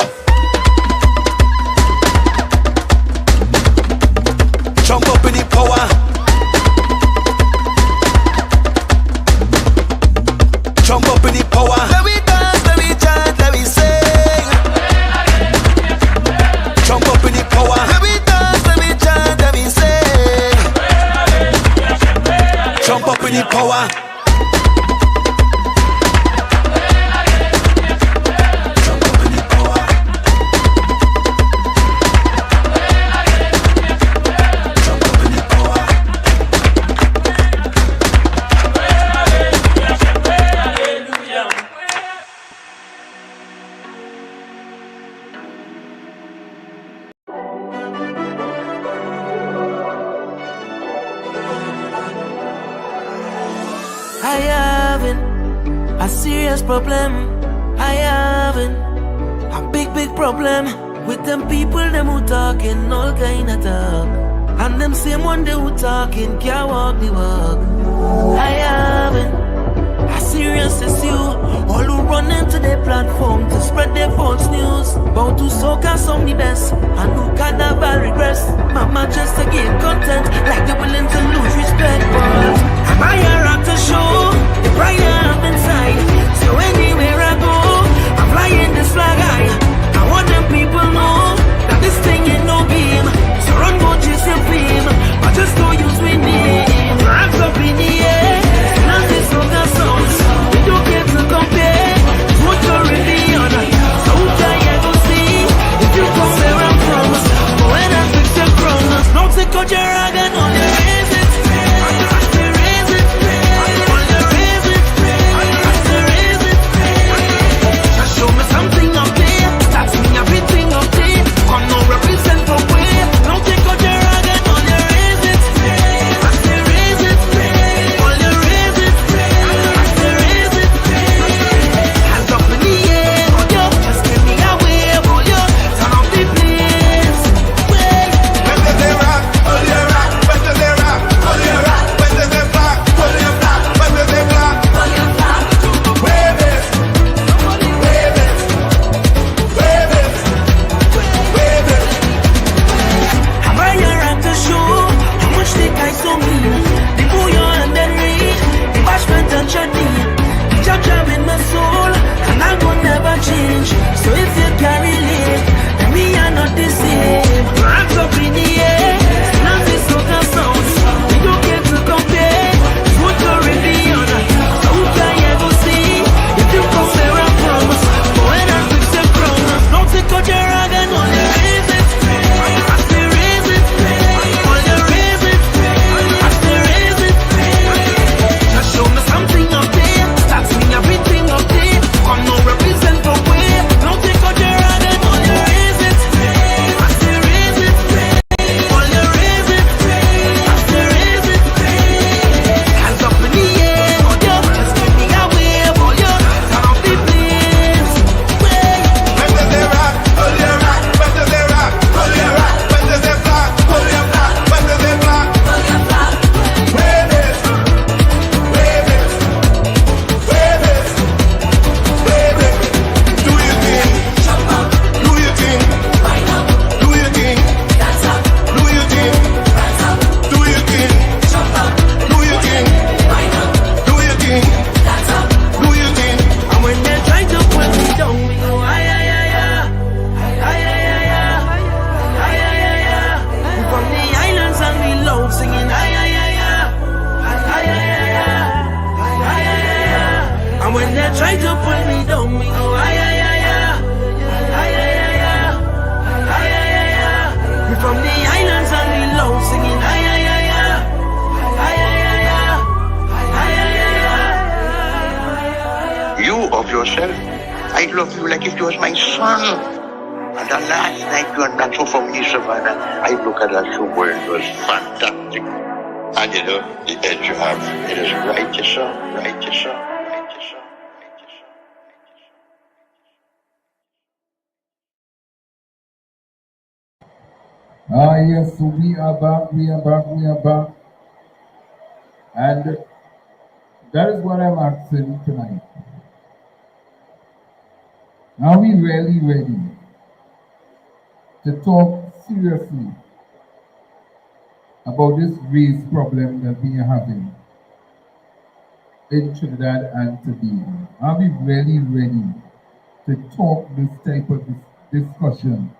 Jump up in the power. Jump up in the power. Let we dance, let we chant, let we sing. Jump up in the power. Let we dance, let we chant, let we sing. Jump up in the power. Jump up in the power. Jump up in the power. I having a serious problem. I having a big big problem with them people, them who talking all kind of talk. And them same one they who talking can't walk the walk. I haven't as serious as you, all who run into their platform to spread their false news. Bout to soca some the best, and who carnival regress. Mama just to give content, like they're willing to lose respect. But am I a rock to show the pride I have inside? So anywhere I go, I'm flying this flag high. I want them people know that this thing ain't no game. So run, go chase your fame, but just don't use my name. Hands up in the air, not this soca songs. We don't get to compare. It's what you're really on. So I go see if you come where I'm from. But when I fix your crown, don't take out your rag and all your raise it. Raise it, all your raise it. Raise it, now show me something up there. That's me everything up there. Come now represent for where. Don't take out your rag and all your raise it. Raise it, all your raise it. Raise it, hands up in the air, oh yo, just give me a wave, oh yo, turn up the place. When does they rock? Hold your rock. When does they rock? Hold your rock. When does they block? Hold your block. When does they block? Hold your block. Wave it. Wave it. Wave it. Wave it. I'm right here at the show. How much the guys so mean? They pull your hand and read. The bashment touch your knee. The jab in my soul, and I will never change. So if you carry relate, then we are not the same. Hands up in the air, now this soca sounds. We don't get to compare. It's what you're really on. So who can you go see if you come where I'm from? But when I fix your crown, don't take out your rag and all your raise it. I say raise it, all your raise it. I say raise it. Now show me something up there. That's me everything up there. Come now represent for where. Don't take out your rag and all your raise it. I say raise it, all your raise it. I say raise it. Hands up in the air, oh yo, just give me a wave, oh yo, turn up the place. When does they rock? Hold your rock. When does they rock? Hold your rock. When does they block? Hold your block. When does they block? Wave it. Wave it. Wave it. Wave it. Do your thing. Do your thing. Do your thing. Do your thing. Do your thing. Do your thing. Do your thing. Do your thing. And when they try to put me down, we go ay ay ay ay, ay ay ay ay, ay ay ay ay. We from the islands and we loud singing ay ay ay ay, ay ay ay ay, ay ay ay ay. And when they try to put me down, we go ay ay ay ay, ay ay ay ay, ay ay ay ay. We from the islands and we loud singing ay ay ay ay, ay ay ay ay, ay ay ay ay. You of yourself, I love you like if you was my son. And the last night you are not so from me, Savannah. I look at that show where it was fantastic. And you know, the edge you have, it is right, yes, sir, right, yes, sir, right, yes, sir, right, yes, sir. Yes, so we are back, we are back, we are back. And that is what I'm asking tonight. Are we really ready to talk seriously about this race problem that we are having in Trinidad and Tobago? Are we really ready to talk this type of discussion?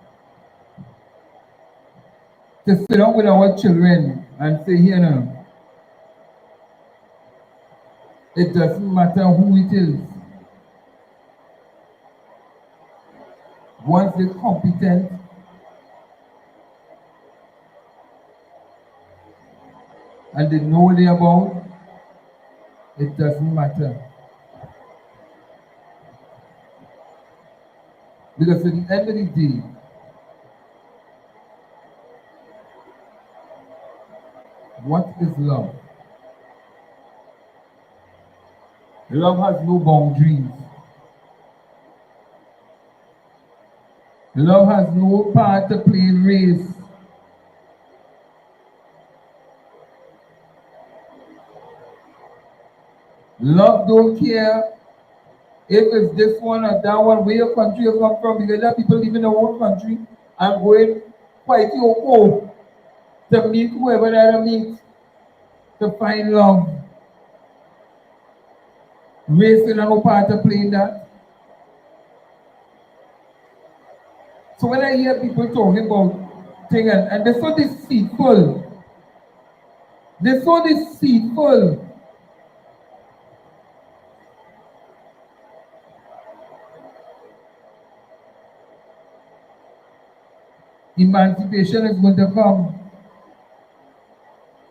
To sit down with our children and say, here now, it doesn't matter who it is. Once they're competent, and they know what they're about, it doesn't matter. Because at the end of the day, what is love? Love has no boundaries. Love has no part to play in race. Love don't care if it's this one or that one, where your country you come from, because there are people living in their own country and going quite home to meet whoever they meet to find love. Race is no part to play in that. So when I hear people talking about things, and they're so deceitful, they're so deceitful. Emancipation is going to come.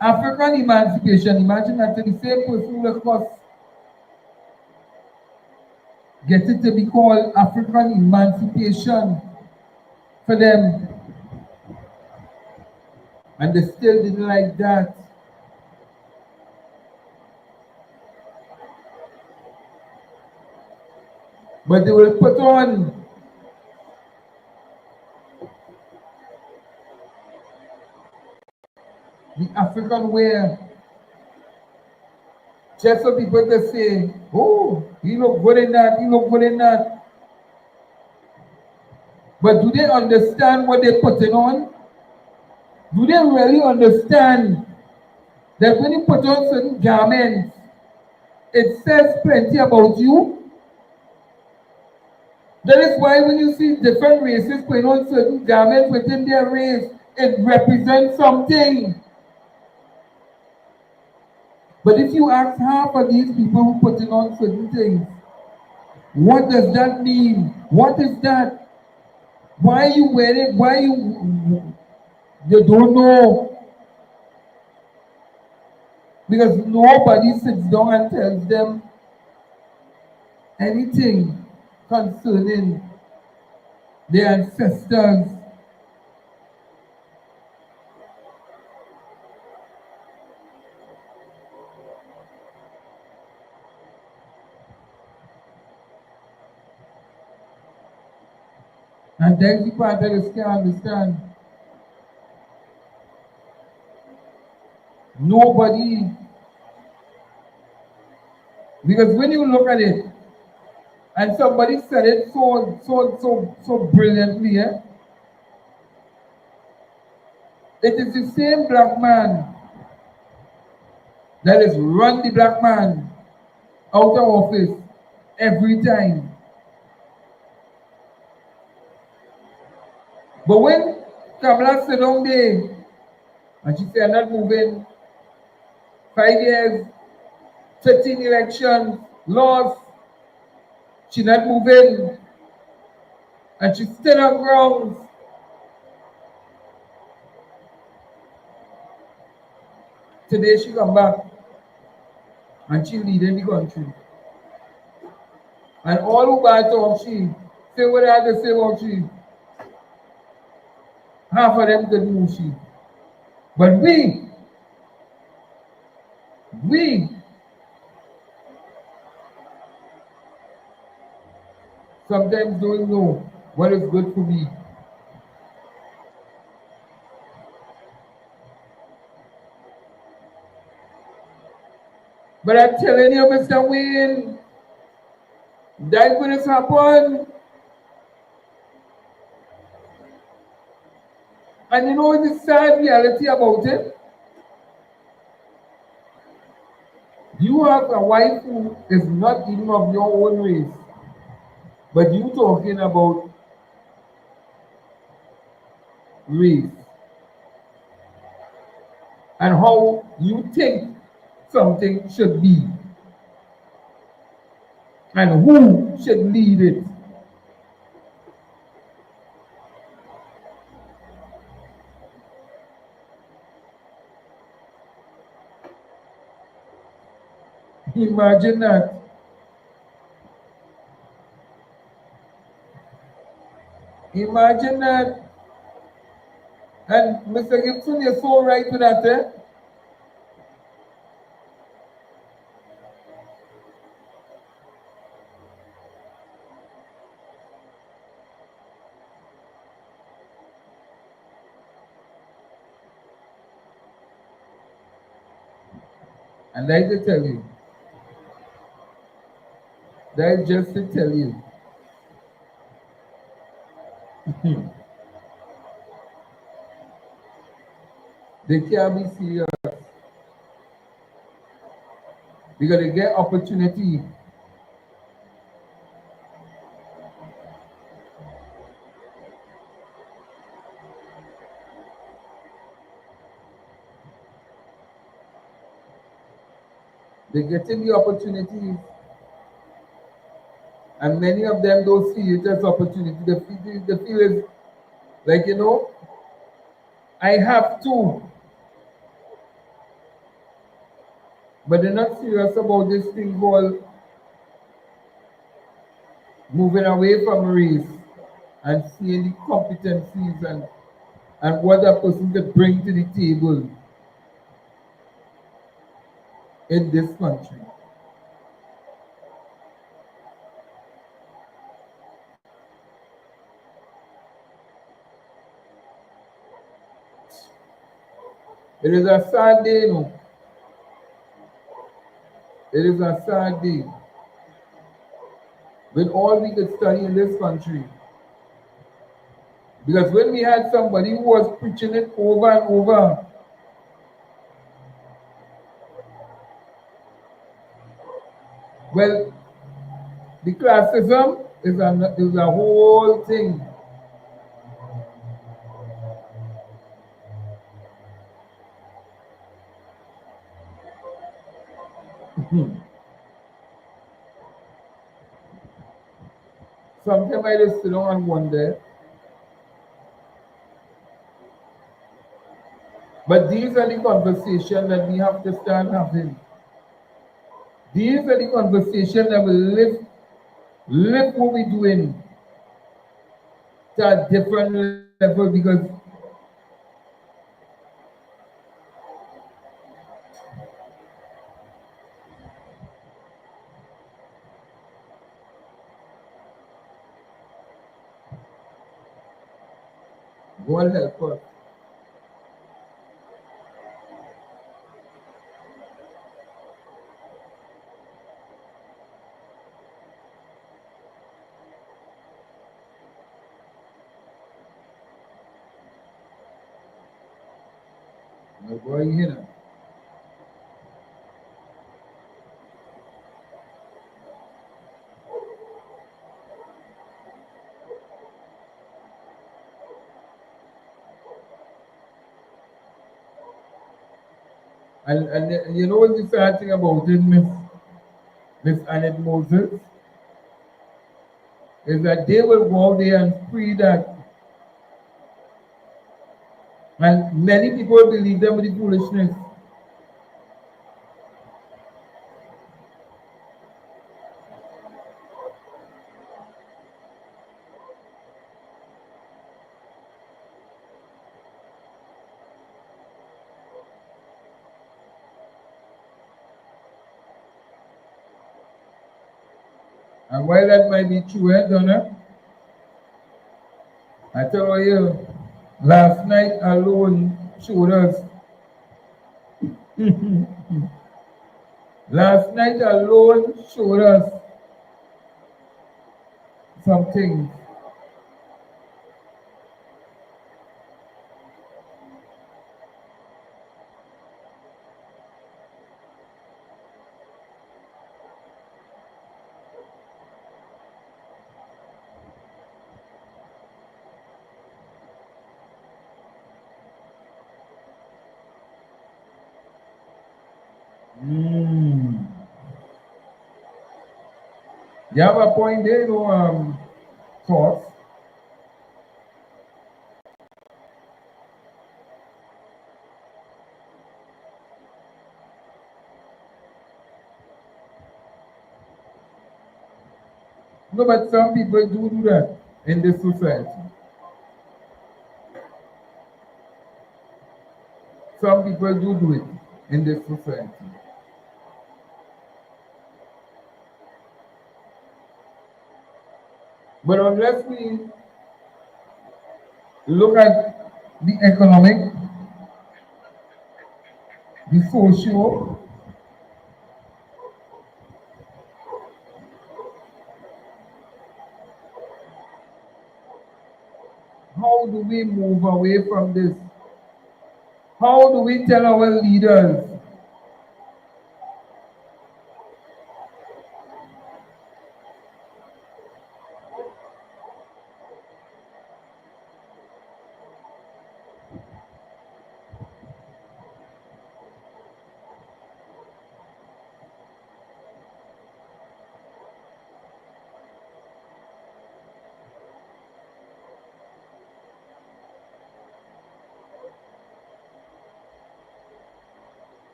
African emancipation, imagine that to the same person who of course get it to be called African emancipation for them. And they still didn't like that. But they will put on the African wear just for people to say, oh, he look good in that, he look good in that. But do they understand what they're putting on? Do they really understand that when you put on certain garments, it says plenty about you? That is why when you see different races putting on certain garments within their race, it represents something. But if you ask half of these people who putting on certain things, what does that mean? What is that? Why you wear it? Why you don't know? Because nobody sits down and tells them anything concerning their ancestors. And then people out there can't understand. Nobody. Because when you look at it, and somebody said it so brilliantly, it is the same black man that is run the black man out of office every time. But when Kamala sit down there and she said, I'm not moving, 5 years, 13 elections, lost, she not moving, and she stood on grounds. Today she come back and she leading the country. And all who bad talk she, say what they have to say about she. Half of them could move she. But we sometimes don't know what is good for me. But I'm telling you, Mr. Wayne, that's going to happen. And you know the sad reality about it? You have a wife who is not even of your own race, but you talking about race and how you think something should be and who should lead it. Imagine that. Imagine that. And Mr. Gibson, you're so right with that, And like to tell you, that is just to tell you, they can't be serious because they get opportunity. They're getting the opportunities, and many of them don't see it as opportunity. They feel it's like, you know, I have to, but they're not serious about this thing called moving away from race and seeing the competencies and what a person could bring to the table in this country. It is a sad day, no. It is a sad day. With all we could study in this country. Because when we had somebody who was preaching it over and over, well, the classism is a whole thing. Sometimes I just sit down and wonder. But these are the conversations that we have to start having. These are the conversations that will lift what we're doing to a different level, because God help us. My boy here. And you know what the sad thing about it, Miss Annette Moses, is that they will go out there and free that. And many people believe them with the foolishness. And while that might be true, Donna, I tell you, last night alone showed us. Last night alone showed us something. You have a point there, thoughts? No, but some people do that in this society. Some people do it in this society. But unless we look at the economic, the social, How do we move away from this? How do we tell our leaders?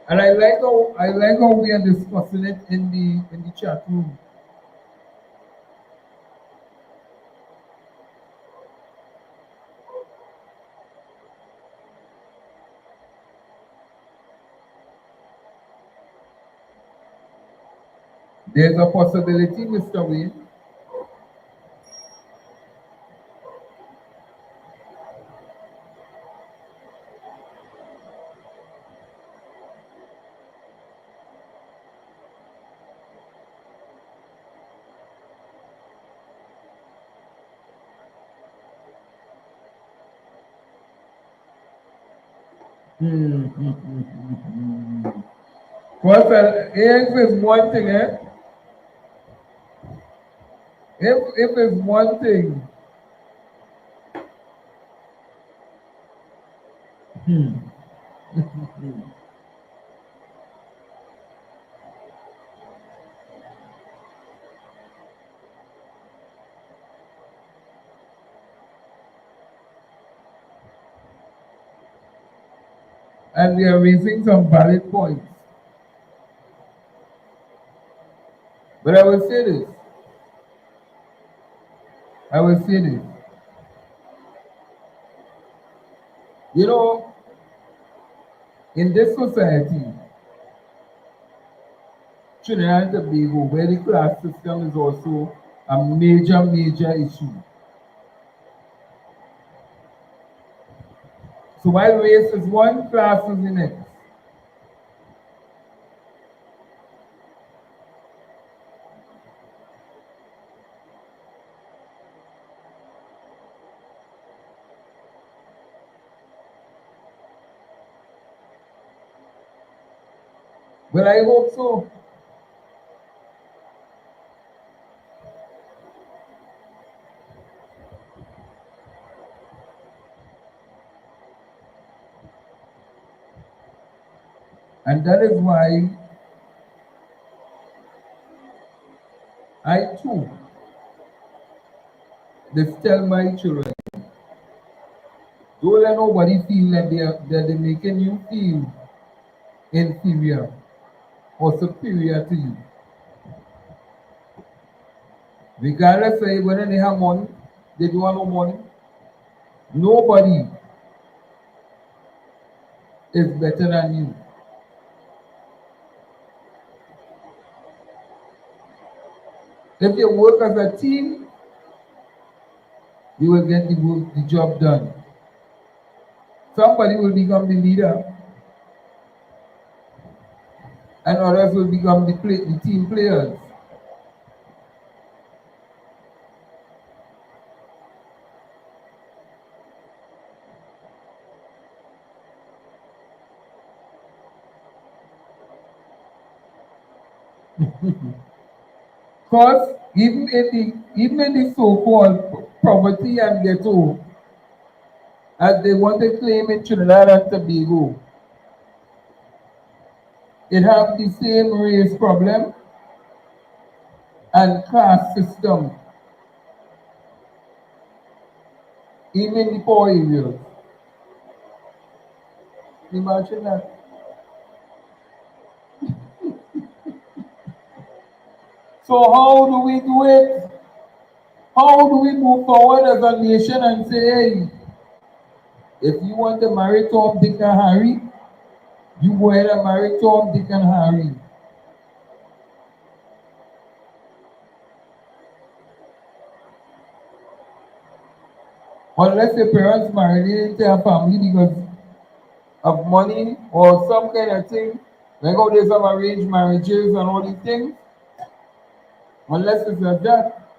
And I like how we are discussing it in the chat room. There's a possibility, Mr. Wayne. Well, if it's one thing, if it's one thing, and we are raising some valid points. But I will say this. I will say this. You know, in this society, Trinidad and Tobago, where the class system is also a major, major issue. So while race is one, class is the next. Well, I hope so. And that is why I too just tell my children, don't let nobody feel that they're making you feel inferior or superior to you. Regardless of whether they have money, they don't have no money. Nobody is better than you. If you work as a team, you will get the job done. Somebody will become the leader, and others will become the team players. Because even in the so-called poverty and ghetto, as they want to claim in Trinidad and Tobago, it have the same race problem and class system, even in the poor areas. Imagine that. So how do we do it? How do we move forward as a nation and say, hey, if you want to marry Tom, Dick, and Harry, you go ahead and marry Tom, Dick, and Harry. Unless your parents married into a family because of money or some kind of thing, like how there's some arranged marriages and all these things, unless it's like that.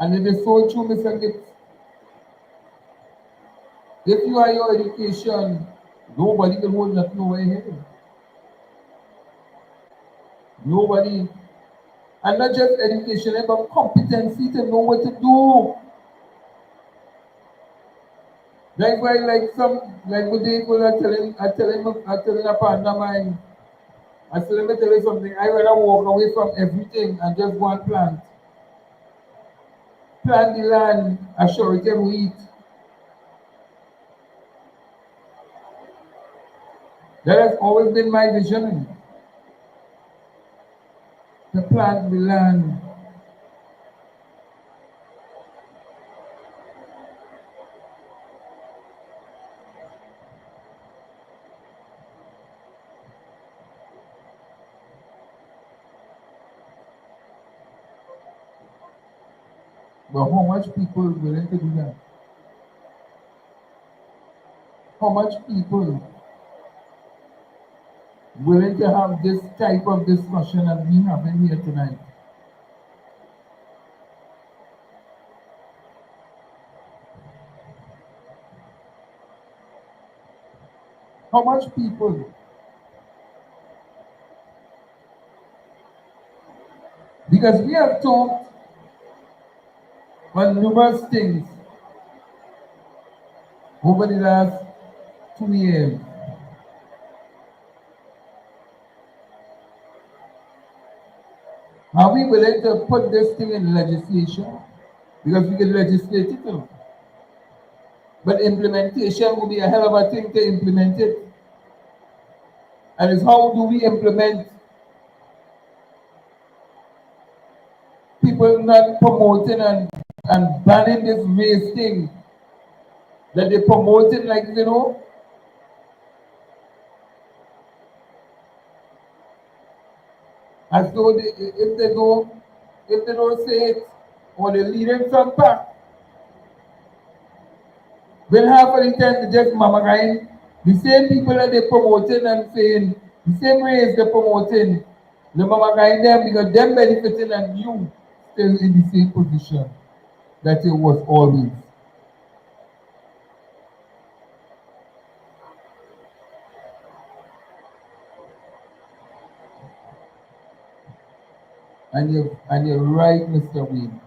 And it is so true, Mr. Gibbs. If you are your education, nobody can hold nothing over here. Nobody. And not just education, but competency to know what to do. That's why, like what they are telling a partner of mine, I said, let me tell you something, I rather walk away from everything and just go and plant. Plant the land, assure it and we eat. That has always been my vision. To plant the land. But how much people are willing to do that? How much people willing to have this type of discussion that we having here tonight? How much people? Because we have talked on numerous things over the last 2 years. Are we willing to put this thing in legislation? Because we can legislate it too. But implementation will be a hell of a thing to implement it. And it's how do we implement people not promoting and banning this race thing that they promoting, like, you know, as though if they don't say it or they lead in some pack, when half of the time they just mamagain, the same people that they promoting and saying, the same race they're promoting, the mamagain them because them benefiting and you still in the same position that it was always. And you're right, Mr. Wayne.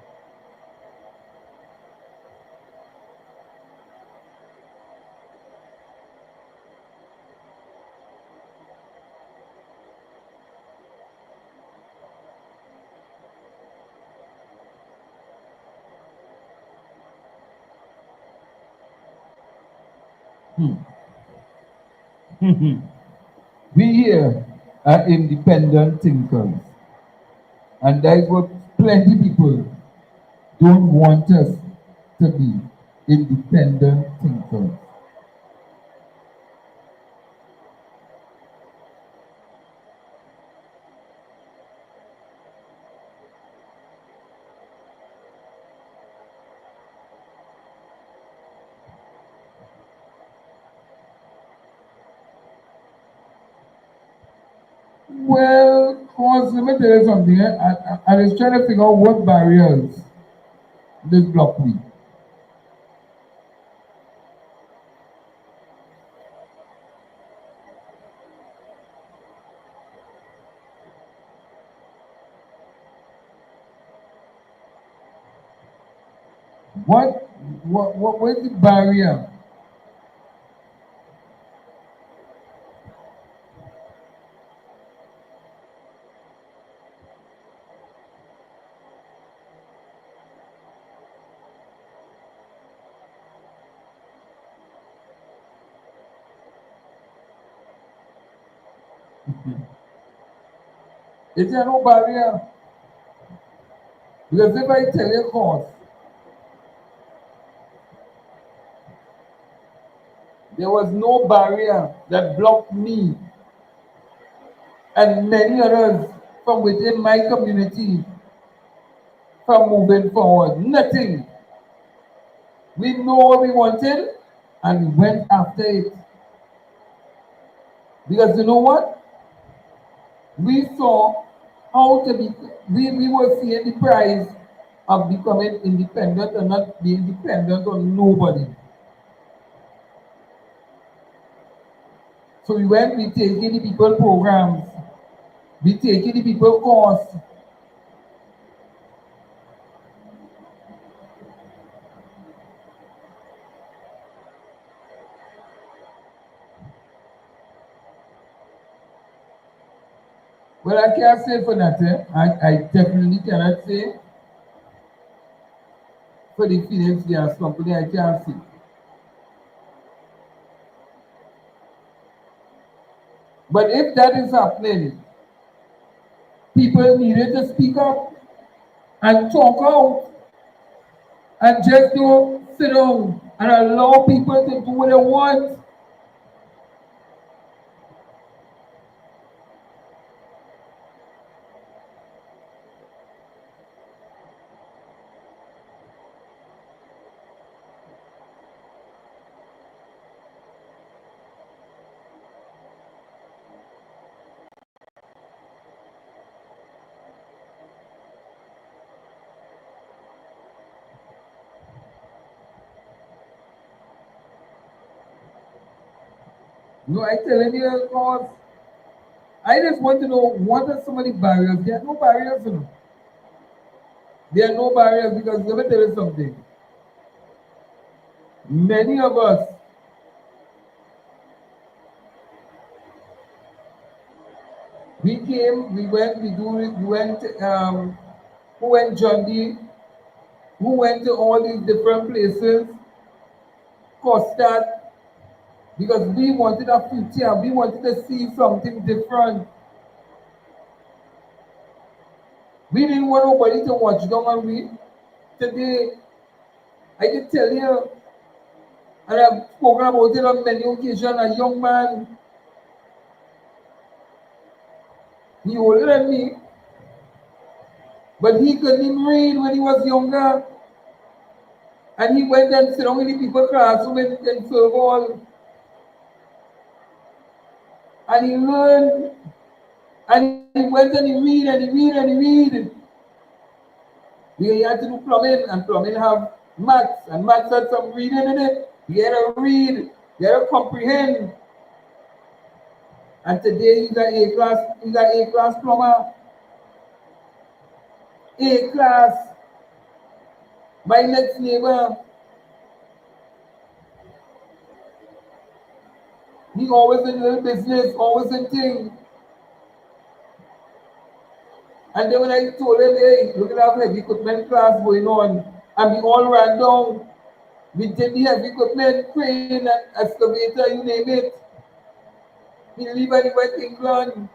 We here are independent thinkers. And that's what plenty people don't want us to be, independent thinkers. Well, cause let me tell you something. I was trying to figure out what barriers this block me. What's the barrier? Is there no barrier? Because if I tell you cause, there was no barrier that blocked me and many others from within my community from moving forward. Nothing. We know what we wanted and we went after it. Because you know what? We saw how to be, we were seeing the prize of becoming independent and not being dependent on nobody. So we went, we taking the people programs, we taking the people course. Well, I can't say for that. I definitely cannot say for the Phoenix Gas Company. I can't say. But if that is happening, people needed to speak up and talk out and just don't sit down and allow people to do what they want. No, I telling you, because I just want to know what are some of the barriers. There are no barriers, you know. There are no barriers because let me tell you something. Many of us, we came, we went, we went, who went John D, who went to all these different places, Costa, because we wanted a future, we wanted to see something different. We didn't want nobody to watch down on we. Today, I can tell you, and I've spoken about it on many occasions, a young man, he older than me, but he couldn't even read when he was younger. And he went and sit down in the people classroom in Silval. And he learned, and he went and he read and he read and he read. He had to do plumbing, and plumbing have maths, and maths had some reading in it. He had to read, he had to comprehend. And today he's an A-class plumber. A-class. My next neighbor, he always in little business, always in things. And then when I told him, hey, look at that heavy equipment class going on, and we all ran down. We did the heavy equipment, crane, and excavator, you name it. He leave and he went to England.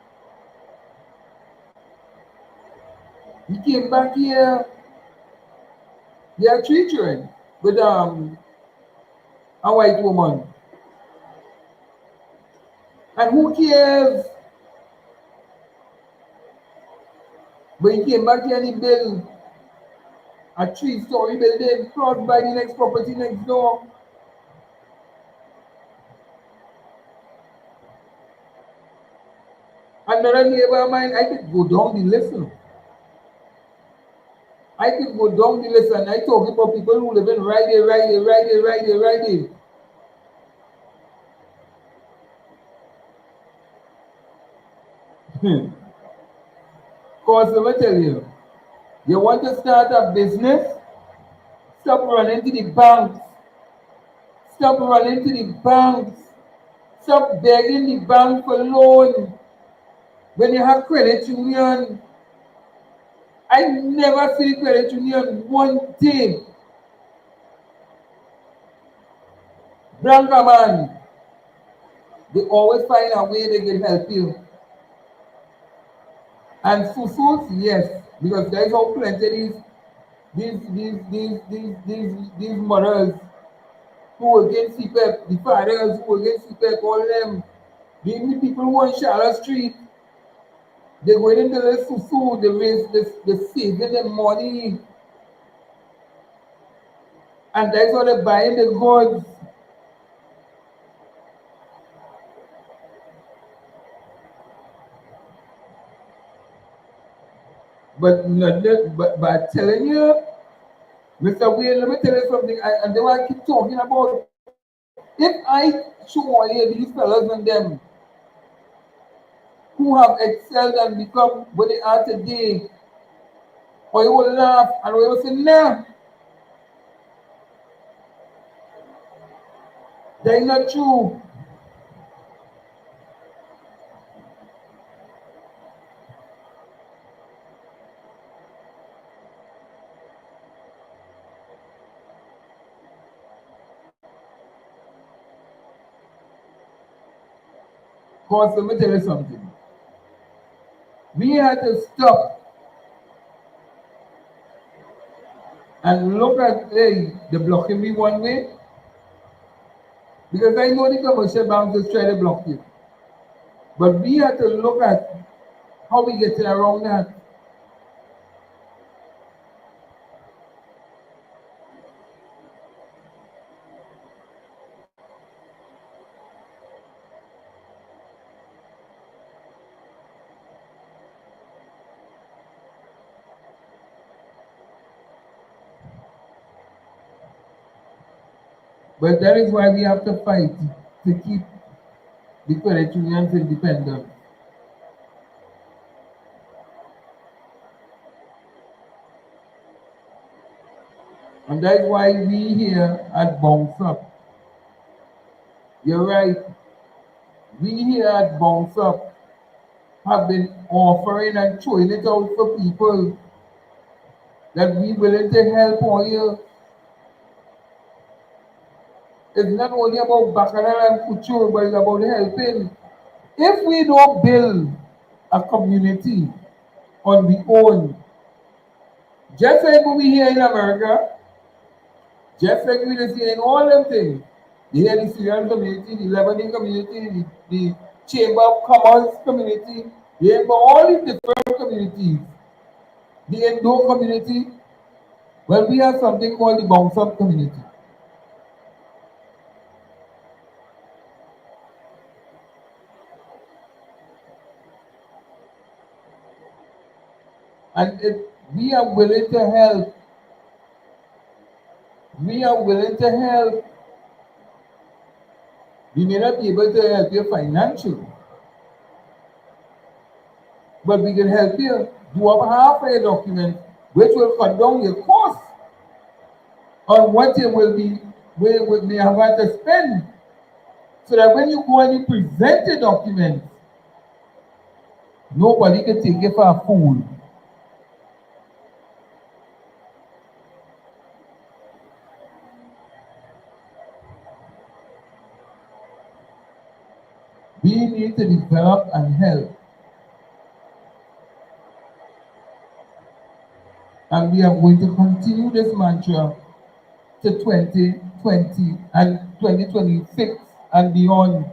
He came back here. He had 3 children with a white woman. And who cares? But he came back here and he built a 3-story building close by the next property next door. Another neighbor of mine, I could go down the list. I could go down the list and I talk about people who live in right there, right there, right there, right there, right there. Because let me tell you, you want to start a business, stop running to the banks. Stop running to the banks. Stop begging the bank for loan. When you have credit union, I never see credit union one day. Blanca man, they always find a way they can help you. And Fusus, yes, because there's how plenty these mothers who against CPEP, the fathers who against CPEP, all them, the people who on Charlotte Street, they go into the Fusu, they raise the saving them money. And that's how they're buying the goods. But, but I'm telling you, Mr. Wayne, let me tell you something, and they want to keep talking about. If I show you these fellas and them who have excelled and become what they are today, or you will laugh and we will say, nah, they're not true. Because let me tell you something. We had to stop and look at, hey, they're blocking me one way. Because I know the commercial banks just try to block you. But we had to look at how we get around that. But that is why we have to fight to keep the credit unions independent. And that's why we here at Bounce Up, you're right, we here at Bounce Up have been offering and throwing it out for people that we willing to help all you. It's not only about bacchanal and couture, but it's about helping. If we don't build a community on the own, just like we here in America, just like we see in all them things, here the Syrian community, the Lebanese community, the Chamber of Commerce community, all the different communities, the Indo community, well, we have something called the Bounce Up community. And if we are willing to help, we are willing to help. We may not be able to help you financially, but we can help you do up half a document, which will cut down your cost on what you will be, may have had to spend. So that when you go and you present a document, nobody can take you for a fool. We need to develop and help. And we are going to continue this mantra to 2020 and 2026 and beyond.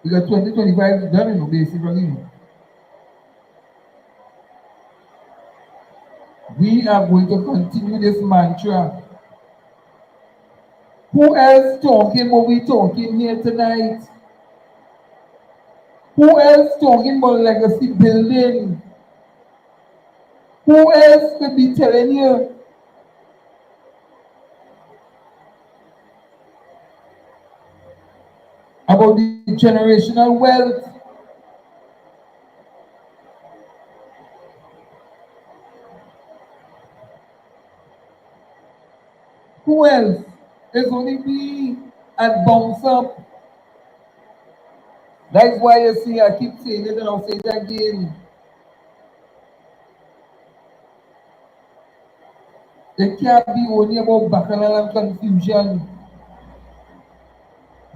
Because 2025 is done, basically. We are going to continue this mantra. Who else talking what we talking here tonight? Who else talking about legacy building? Who else could be telling you about the generational wealth? Who else? It's only me and Bounce Up. That's why you see I keep saying it and I'll say it again. It can't be only about bacchanal and confusion.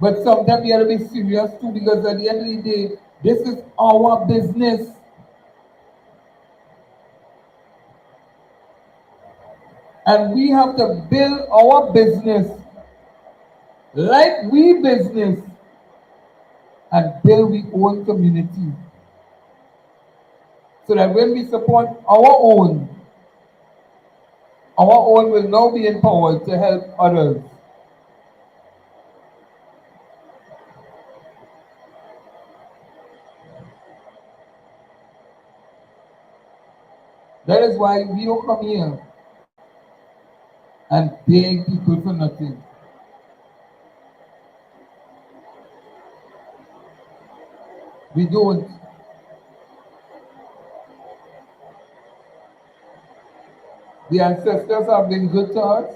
But sometimes you have to be serious too, because at the end of the day, this is our business. And we have to build our business like we business and build we own community. So that when we support our our own will now be empowered to help others. That is why we don't come here and beg people for nothing. We don't. The ancestors have been good to us.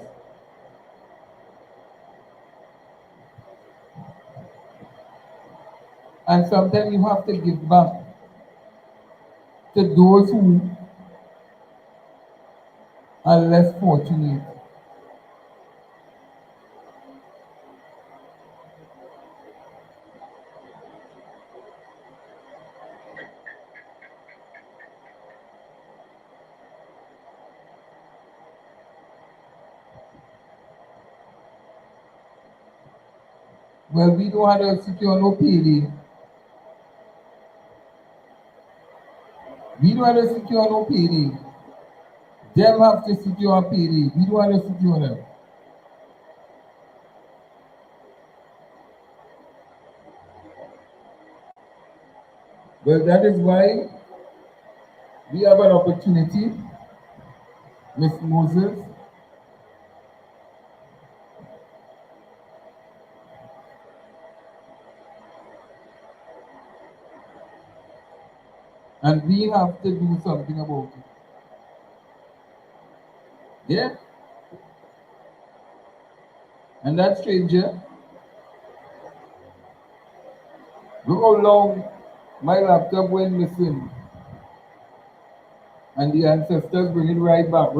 And sometimes you have to give back to those who are less fortunate. Well, we don't have to secure no PD. We don't have to secure no PD. Them have to secure PD. We don't have to secure them. Well, that is why we have an opportunity, Miss Moses, and we have to do something about it. Yeah? And that stranger, look how long my laptop went missing. And the ancestors bring it right back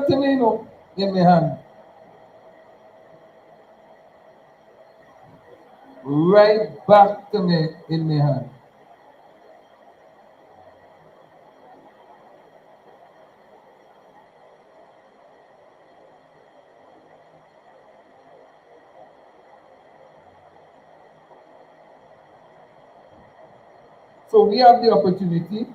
to me, you know, in my hand. Right back to me in my hand. So we have the opportunity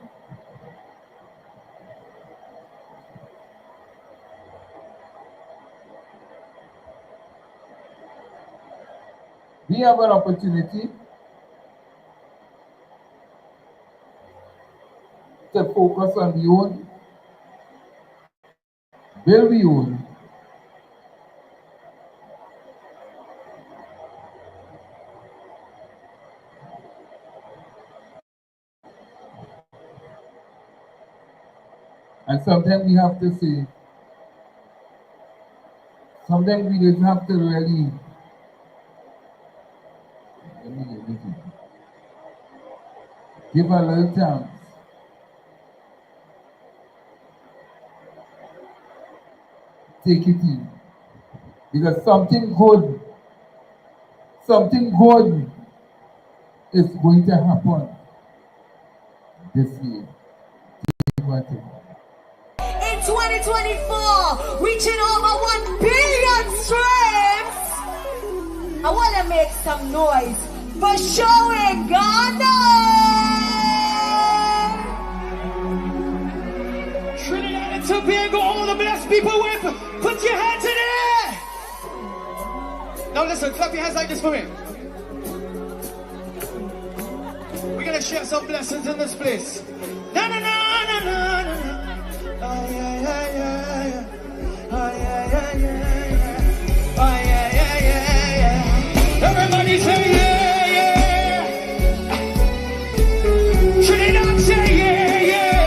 to focus on the own, build the own, and sometimes we have to say, sometimes we just have to really give a little chance. Take it in. Because something good is going to happen this year. In 2024, reaching over 1 billion streams. I want to make some noise for showing Ghana. Trinidad and Tobago, all the blessed people with, put your hands in the air. Now listen, clap your hands like this for me. We're gonna share some blessings in this place. Na na na na na na. Oh yeah yeah yeah yeah. Oh yeah yeah yeah yeah. Oh yeah yeah yeah yeah. Everybody say yeah yeah. Trinidad say yeah yeah.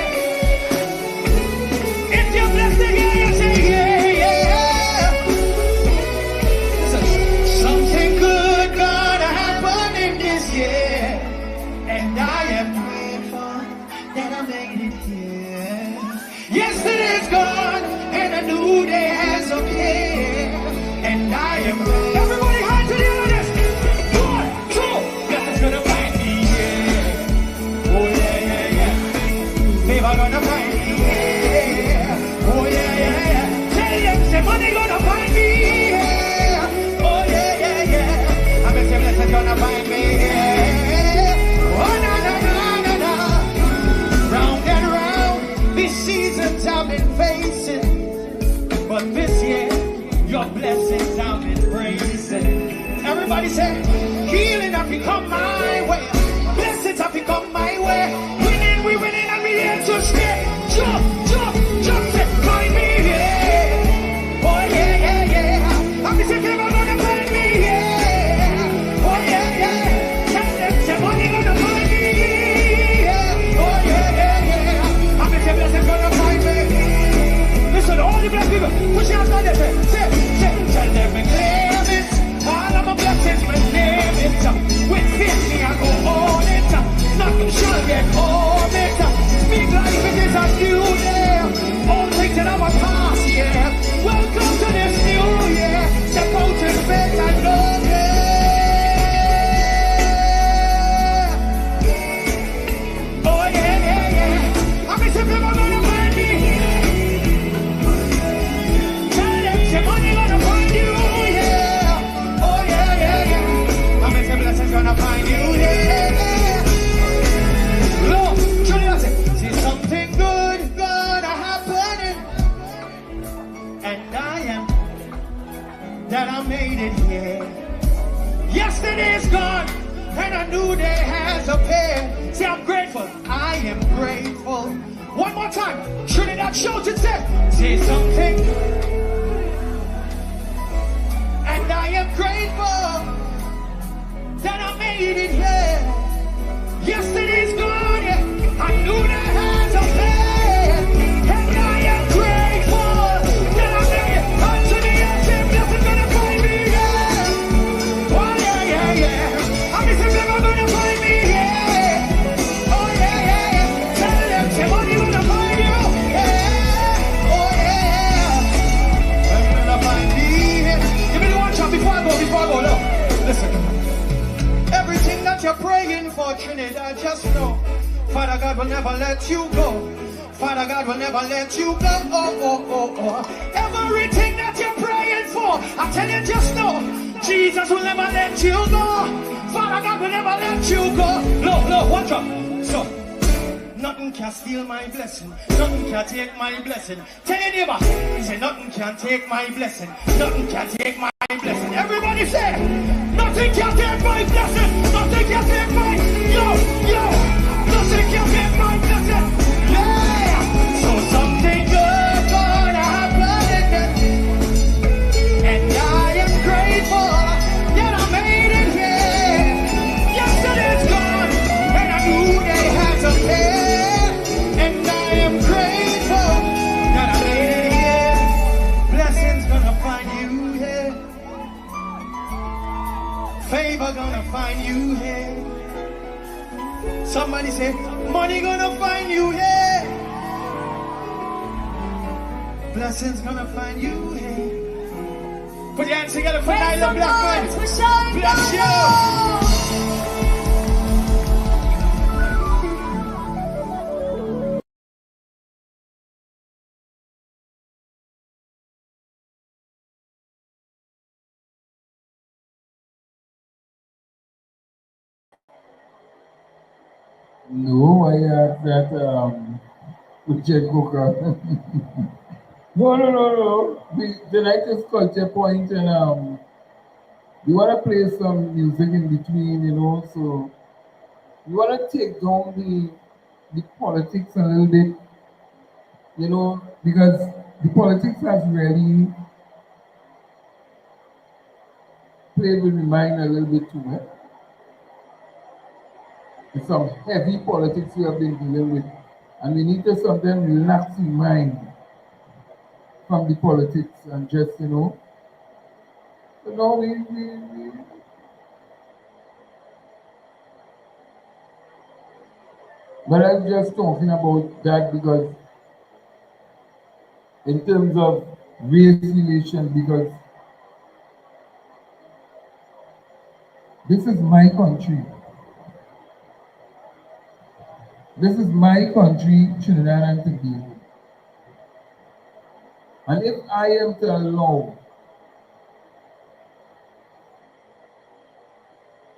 If you're blessed again, say yeah yeah. Listen, something good gonna happen in this year, and I am grateful that I made it here. Yesterday's gone and a new day has appeared, and I am ready. Everybody hands together this. 1, 2, blessings gonna find me, yeah. Oh yeah, yeah, yeah. Favor gonna find me, yeah. Oh yeah, yeah, yeah. Tell them say money gonna find me, yeah. Oh yeah, yeah, yeah. I bet say blessings gonna find me, yeah. Oh na na na na na. Round and round, these seasons I've been facing, but say, healing have become my way. Blessings have become my way. Winning, we winning, and we here to stay. Jump, jump, jump, say, find me, yeah. Oh, yeah, yeah, yeah. I'm just saying, I'm gonna find me, yeah. Oh, yeah, yeah. Tell them, say, money gonna find me, yeah. Oh, yeah, yeah, yeah. I'm just saying, blessings gonna find me. Listen, all the black people, push your hands on there, say, tell them, we claim it. All of my blessings, we name it. With faith, me, I go on it. Nothing shall get home it. Speak life, it is a new day. All things in our past, yeah. Welcome to this new year. Step out in faith and love, yeah. Oh, yeah, yeah, yeah. I'm just saying, I'm gonna find me. Tell them, say, money gonna find you, yeah. Oh, yeah, yeah, yeah. I'm just saying, blessings gonna find you, yeah. Lord, truly I say, see something good gonna happen, and I am that I made it here. Yesterday's gone, and a new day has appeared. Say I'm grateful, I am grateful. One more time, Trinidad shout it, say something, and I am grateful that I made it here. Yesterday's gone, yeah. I knew that has a plan, and I am grateful that I made it. Unto the end, nothing's gonna find me, yeah. Oh, yeah, yeah, yeah. I'm just never gonna find me, yeah. Oh, yeah, yeah, yeah. Tell them, say, money gonna find you, yeah. Oh, yeah. I'm gonna find me, yeah. Give me the one shot before I go, look. Listen. Everything that you're praying for, Trinidad, just know, Father God will never let you go. Father God will never let you go. Everything that you're praying for, I tell you, just know, Jesus will never let you go. Father God will never let you go. No, watch out. So, nothing can steal my blessing. Nothing can take my blessing. Tell your neighbor, he said, nothing can take my blessing. Nothing can take my blessing. Everybody say, nothing can take my blessing. Nothing can take my, yo. Nothing can take my blessing. Yeah. So something good gonna happen, and I am grateful that I made it here. Yesterday's gone, and a new day has appeared, and I am grateful that I made it here. Blessings gonna find you here. Favor gonna find you here. Somebody say, money gonna find you here. Blessings gonna find you here. Put your hands together for Nyla Blackman. Bless you. No, I asked that Uche Cooker. No. Tonight is culture point, and we want to play some music in between, so we want to take down the politics a little bit, because the politics has really played with my mind a little bit too much. It's some heavy politics we have been dealing with, and we need to sometimes relax the mind from the politics and just, we but I'm just talking about that because in terms of race relations, because this is my country. This is my country, Trinidad and Tobago. And if I am to allow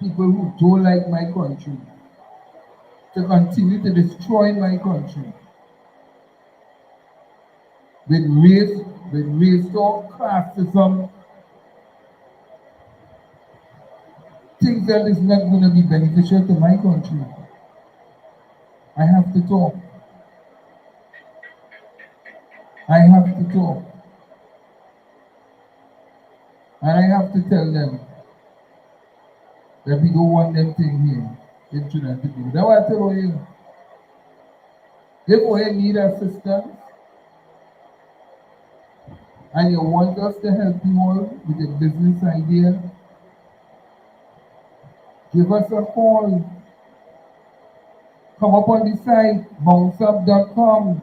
people who don't like my country to continue to destroy my country with race talk, classism, things that is not going to be beneficial to my country, I have to talk. I have to talk. And I have to tell them that we don't want them thing here in Trinidad and Tobago. That's what I tell you. If we need assistance and you want us to help you all with a business idea, give us a call. Come up on the site, bounceup.com.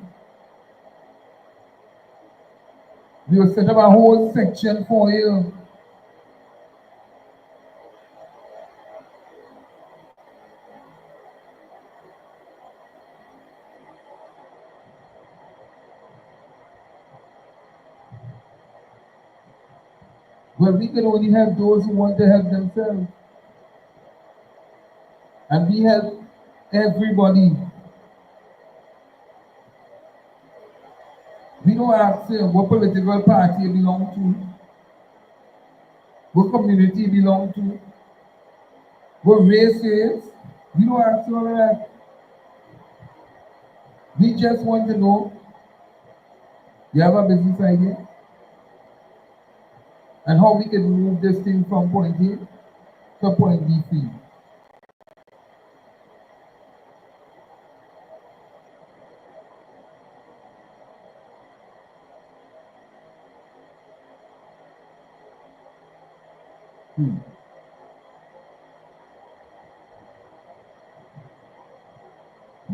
We'll set up a whole section for you. But we can only help those who want to help themselves. And we help everybody. We don't ask what political party you belong to, what community you belong to, what race you is. We don't ask all of that. We just want to know, you have a business idea? And how we can move this thing from point A to point B.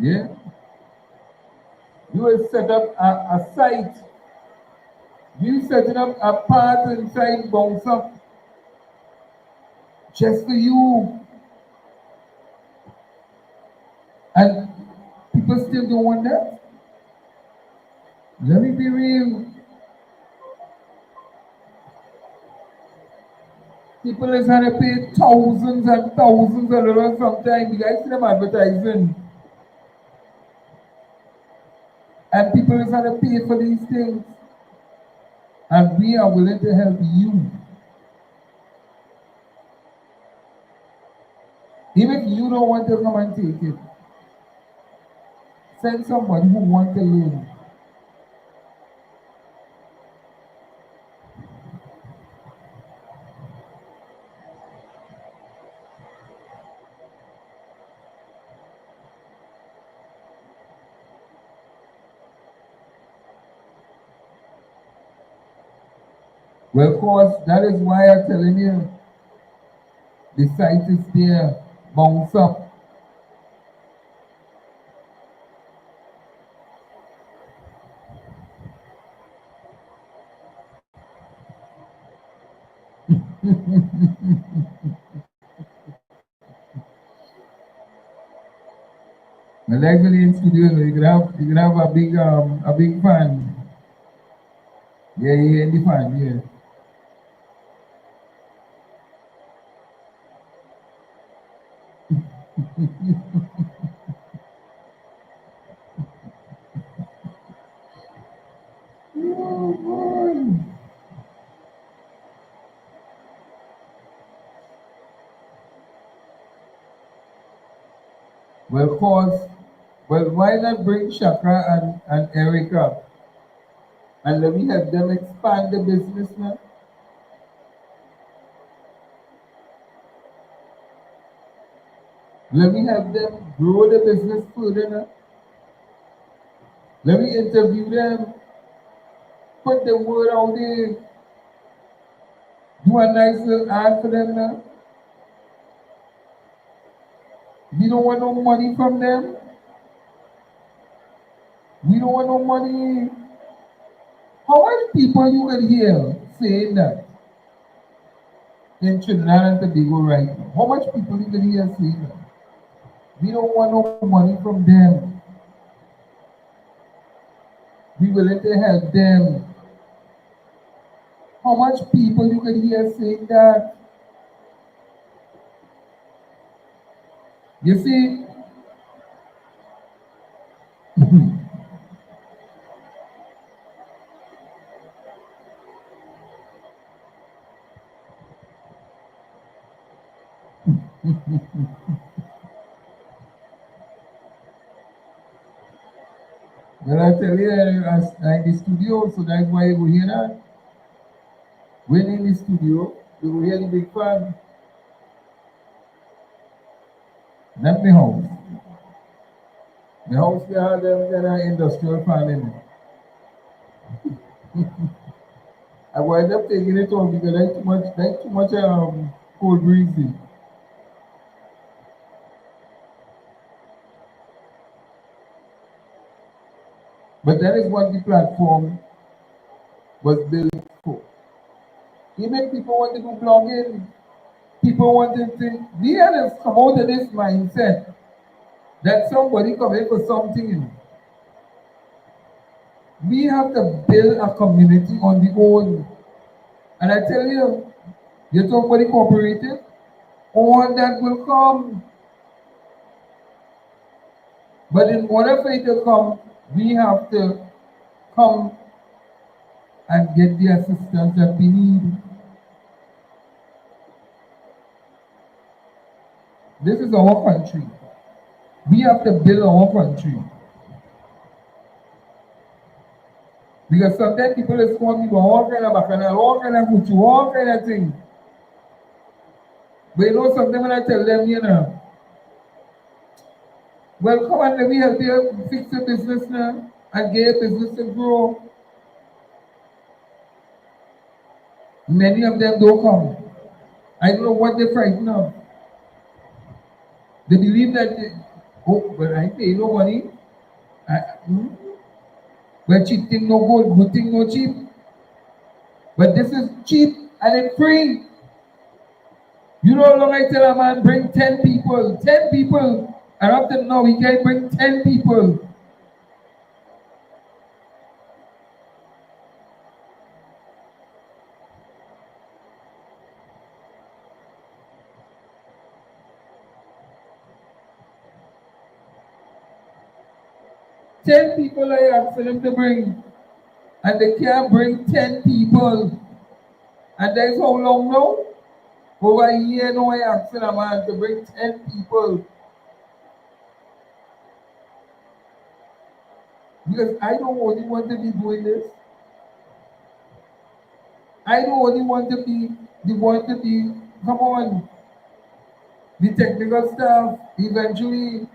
Yeah? You will set up a site. You setting up a part inside Bounce Up just for you. And people still don't want that? Let me be real. People is going to pay thousands and thousands of dollars sometimes. You guys see them advertising. And people is going to pay for these things. And we are willing to help you. Even if you don't want to come and take it, send somebody who wants to learn. Well, of course, that is why I'm telling you, the site is there, Bounce Up. Well, actually in studio, you can have a big fan. Yeah, in the fan, yeah. Oh boy. Well, of course, well, why not bring Shaka and Erica and let me help them expand the business now? Let me help them grow the business further now. Let me interview them, put the word out there, do a nice little ad for them now. We don't want no money from them. We don't want no money. How many people you can hear saying that in Trinidad and Tobago right now? How much people you can hear saying that? We don't want no money from them. We willing to help them. How much people you can hear saying that? You see, Well, I tell you, I'm in the studio, so that's why you will hear that. When in the studio, you will hear the big fan. Not my house. My house, we have them kind of industrial fan in it. I wind up taking it on because there's too much cold breezy. But that is what the platform was built for. Even people want to do blogging, people wanted to, we had to come out of this mindset that somebody come in for something. We have to build a community on the own. And I tell you, you talk about the cooperative, all that will come. But in order for it to come, we have to come and get the assistance that we need. This is our country. We have to build our country. Because sometimes people is calling people all kind of bacchanal, all kind of kuchu, all kind of things. But you know something when I tell them, you know, well, come on, let me help you fix your business now and get your business to grow. Many of them don't come. I don't know what they're frightened of. They believe that, oh, but I pay no money. But cheap thing no good, good thing no cheap. But this is cheap and it's free. You know how long I tell a man bring 10 people, 10 people. And up to now he can't bring 10 people. Ten people I asked them to bring, and they can't bring 10 people. And that's how long now? Over a year now I asked a man to bring 10 people. Because I don't only want to be doing this. I don't only want to be the one to be, come on, the technical staff, eventually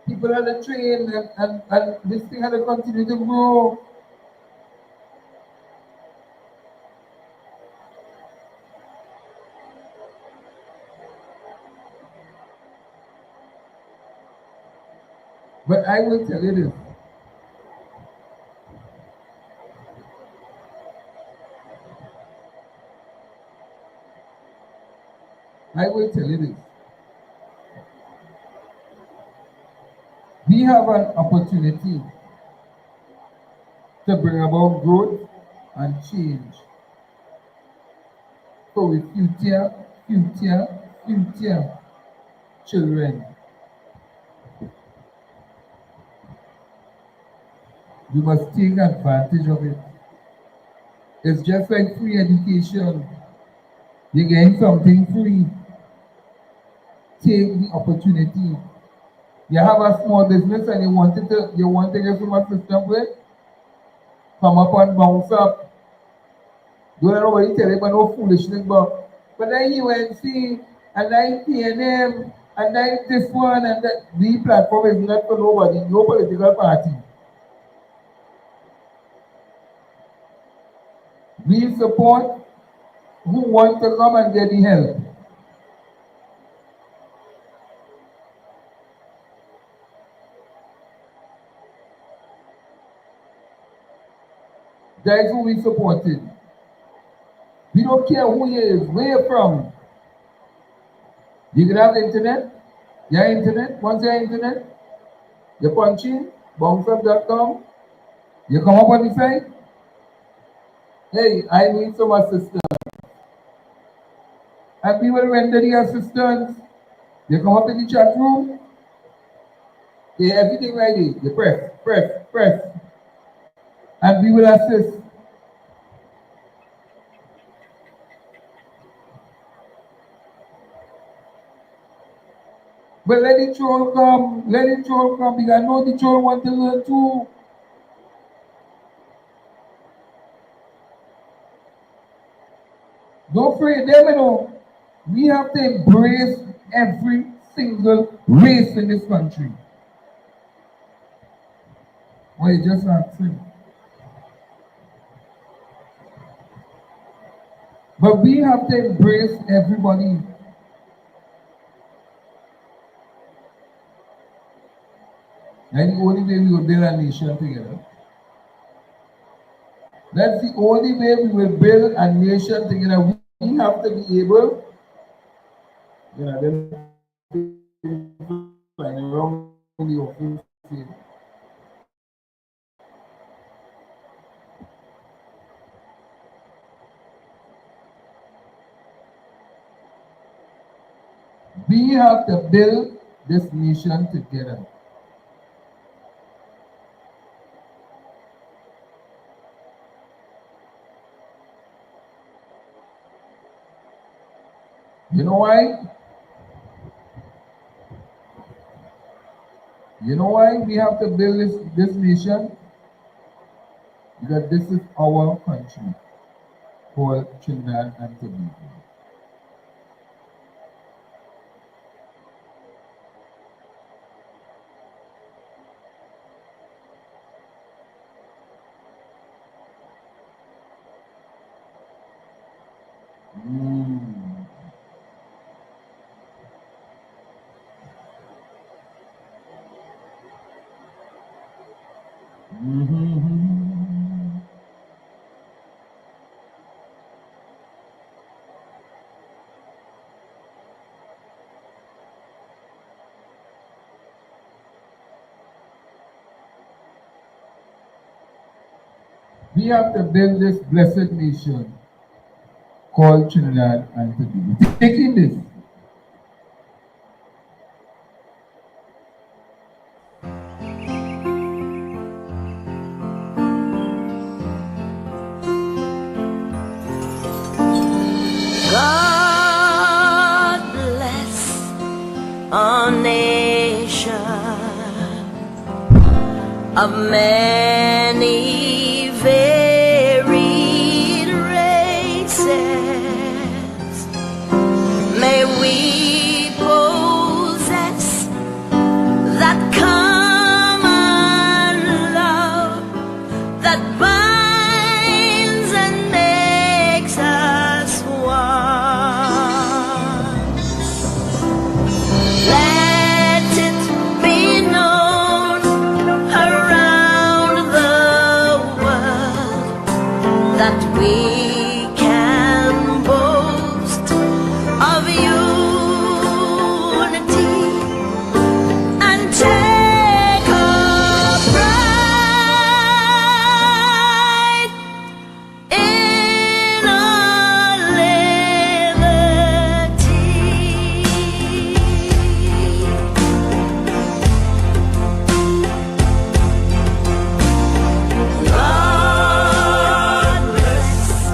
people had to train and this thing had to continue to grow. But I will tell you this. I will tell you this. We have an opportunity to bring about growth and change for the future children. We must take advantage of it. It's just like free education. You're getting something free. Take the opportunity. You have a small business and you want to get some assistance with, come up and bounce up. Don't know what you tell you, but no foolishness, but then you went see, and I PNM, and I this one, and that. The platform is not for nobody, no political party. We support who want to come and get the help. That is who we supported. We don't care who he is, where you're from. You can have internet. You have internet. Once you have internet, you punch in, bounceup.com. You come up on the site. Hey, I need some assistance. And we will render the assistance. You come up in the chat room. You have everything ready. You press. And we will assist. But let the troll come. Let the troll come. Because I know the troll want to learn too. Don't afraid them, you know. We have to embrace every single race in this country. Well, you just asking. But we have to embrace everybody. And the only way we will build a nation together. That's the only way we will build a nation together. We have to be able, then around the office. We have to build this nation together. You know why? You know why we have to build this nation? Because this is our country called Trinidad and Tobago. We have to build this blessed nation called Trinidad and Tobago. Taking this. God bless our nation of many varied races. May we possess that common love that binds and makes us one. Let it be known around the world that we can boast of unity and take our pride in our liberty. God bless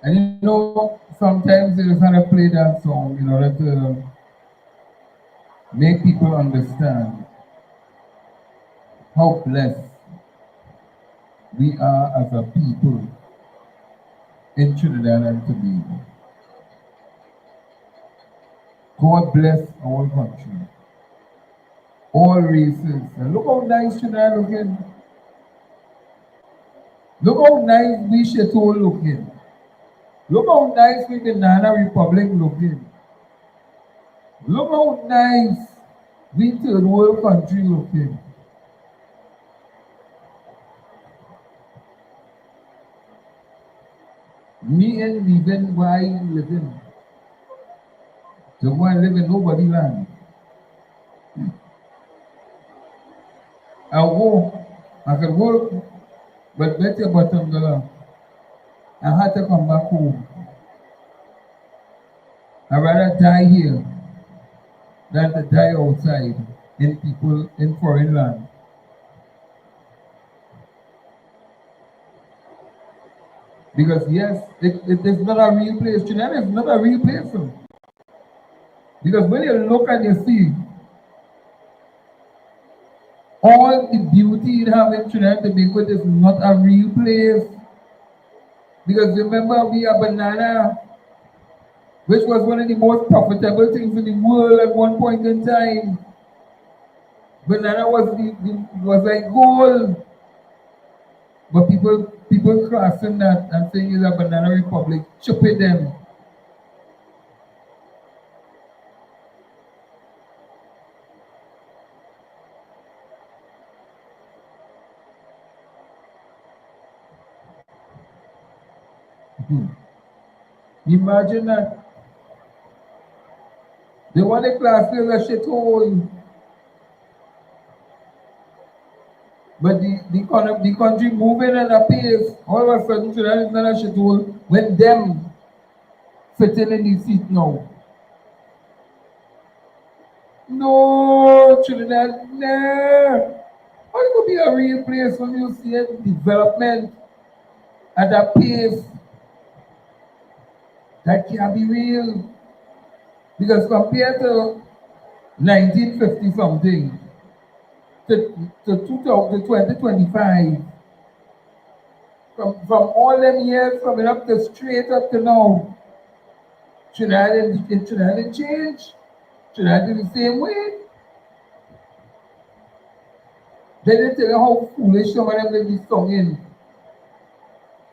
And you know, sometimes you just have to play that song in order to make people understand how blessed we are as a people in Trinidad and Tobago. God bless our country, all races. And look how nice Trinidad looking. Look how nice we Chateau looking. Look how nice we Banana Republic looking. Look how nice we third world country looking. Me and living where I living. The one living nobody land. I walk, I can work, but better bottom dollar. I had to come back home. I'd rather die here than to die outside in people in foreign land. Because yes, it is not a real place. Trinidad is not a real place. Because when you look and you see all the beauty it have in Trinidad and Tobago, it is not a real place. Because remember, we are banana, which was one of the most profitable things in the world at one point in time. Banana was like gold. But people crossing that and saying it's a banana republic, chopping them. Imagine that. They want the class is a shithole. But the country moving at a pace, all of a sudden Trinidad is not a shithole when them sitting in the seat now. No, Trinidad, no. How it could be a real place when you see development at a pace that can be real? Because compared to 1950 something to 2025, from all them years coming up to straight up to now, Trinidad didn't change. Trinidad did the same way. They didn't tell you how foolish some of them they be sung in.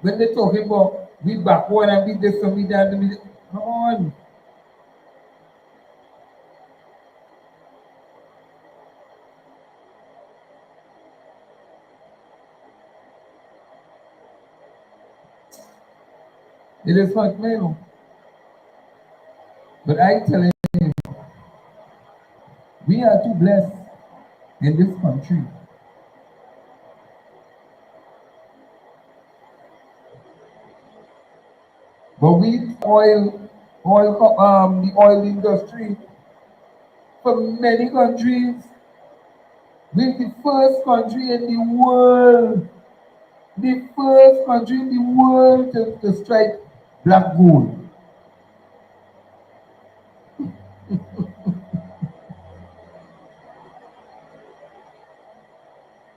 When they talking about we backward and we this and we that and we this. Come on. It is not male. But I tell you, we are too blessed in this country. But we the oil industry for many countries. We're the first country in the world, the first country in the world to strike black gold.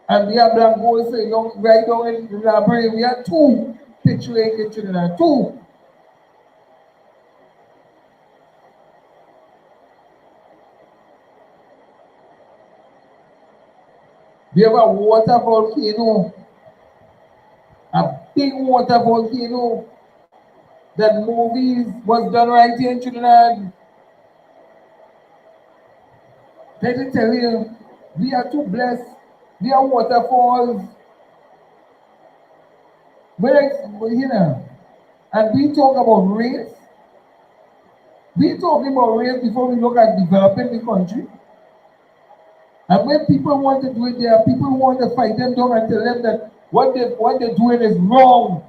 And we have black gold saying right down in the library. We have two picturing in Trinidad, two. We have a water volcano, a big water volcano. That movies was done right here in Trinidad. Let me tell you, we are too blessed. We are waterfalls. And we talk about race. We talking about race before we look at developing the country. And when people want to do it, there are people who want to fight them down and tell them that what they're doing is wrong.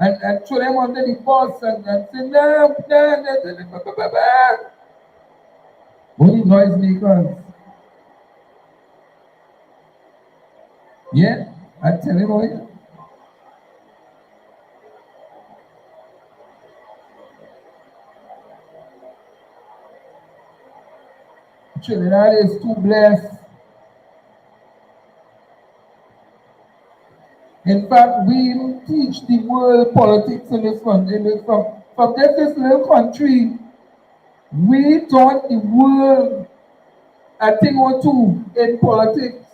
And throw them under the bus and say, no. Only noise makers. Yeah, I tell him all. Trinidad is too blessed. In fact, we teach the world politics in this country. From this little country, we taught the world a thing or two in politics.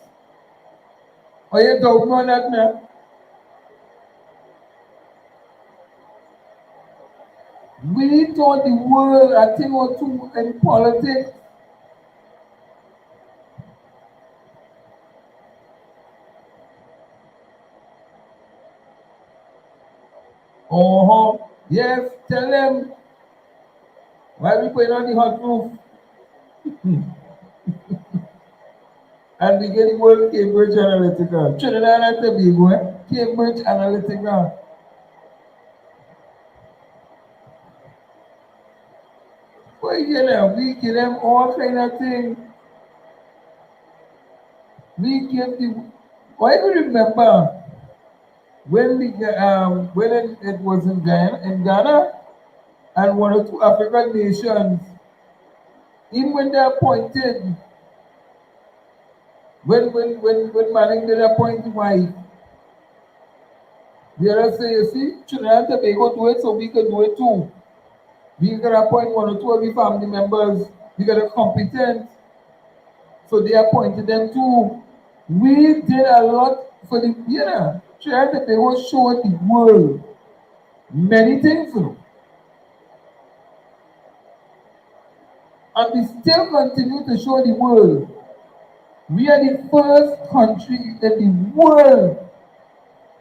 Are you talking about that now? We taught the world a thing or two in politics. Oh, yes, tell them why we put on the hot roof. And we get the word Cambridge Analytica. Trinidad and Tobago, Cambridge Analytica. Well, you know, we give them all kind of things. We give the. Why do you remember when it was in Ghana, and one or two African nations, even when they appointed, when Manning did appoint the wife, the other say, you see, Trinidad and Tobago do it, so we can do it too. We can appoint one or two of the family members, we got a competent, so they appointed them too. We did a lot for the, Trinidad and Tobago showed the world many things. And we still continue to show the world. We are the first country in the world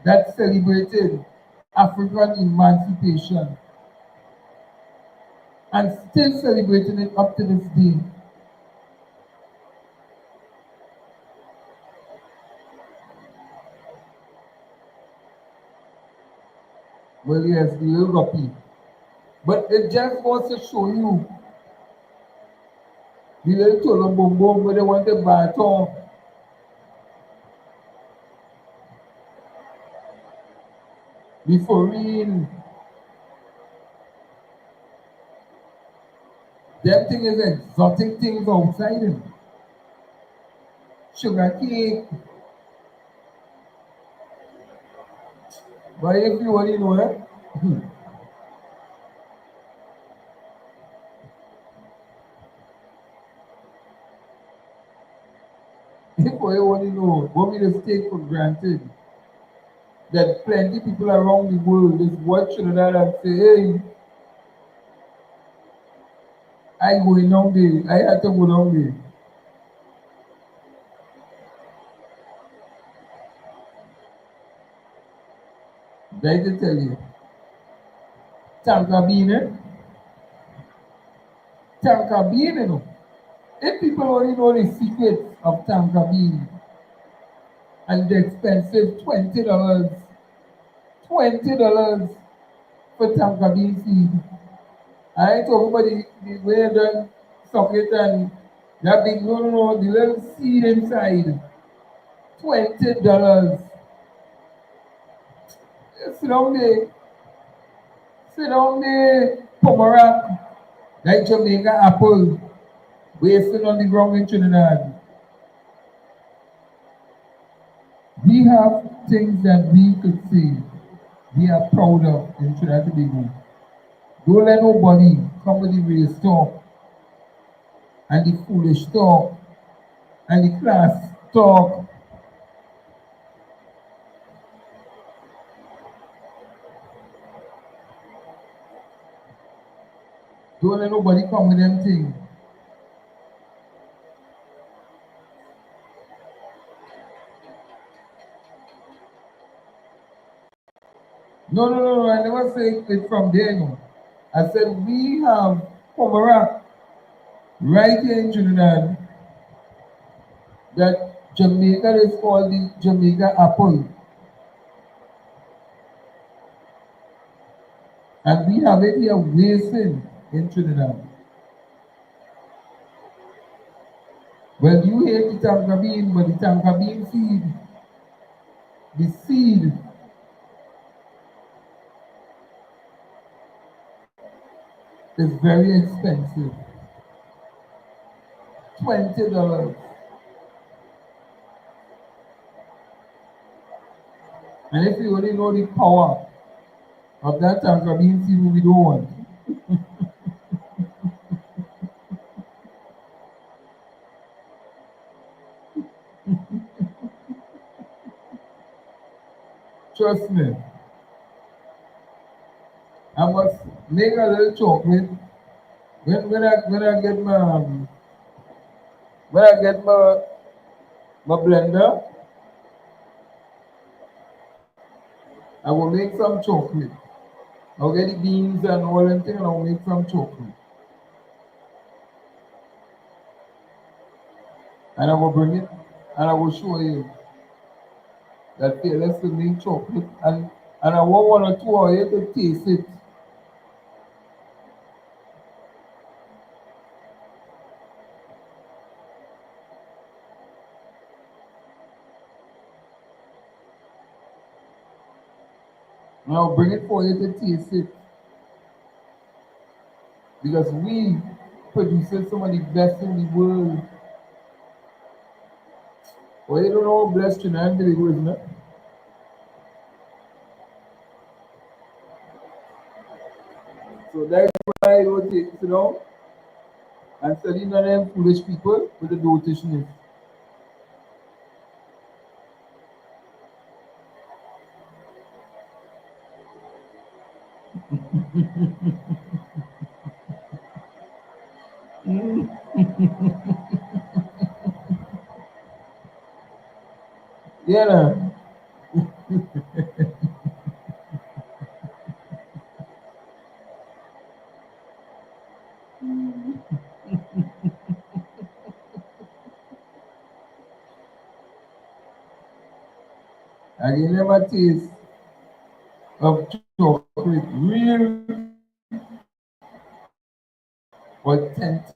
that celebrated African emancipation and still celebrating it up to this day. Well, yes, the little guppy. But it just goes to show you the little Tolombombo where they want the baton. The foreign. That thing is exotic things outside him. Sugar cake. But if you want to know that, if you want to know, what we just take for granted that plenty people around the world is watching that and say, hey, I going down there, I had to go down there. Like to tell you, Tankabine, you know. If people only know the secrets of Tankabine and the expensive $20 for Tankabine seed. I ain't talking about the way they suck it and that big, no, the little seed inside. $20. Sit down there, Pomeroy, like Jamaica apple, wasting on the ground in Trinidad. We have things that we could say we are proud of in Trinidad and Tobago. Don't let nobody come with the race talk and the foolish talk and the class talk. Don't let nobody come with them things. No, I never say it from there, no. I said we have Pomeroy right here in Trinidad that Jamaica is called the Jamaica apple. And we have it here wasting in Trinidad. Well, you hate the Tankabine, but the Tankabine seed, the seed is very expensive. $20. And if you only know the power of that tank of beans seed we don't want. Trust me. I must make a little chocolate when I get my blender. I will make some chocolate. I'll get the beans and all that thing and I'll make some chocolate. And I will bring it and I will show you that fearless to make chocolate and I want 1 or 2 of you to taste it. And I'll bring it for you to taste it. Because we produce some of the best in the world. Well, you don't know how blessed Trinidad and Tobago is, not? So that's why I don't take it down and study none of them foolish people with the notation Yeah, nah. I can never taste of chocolate, real authentic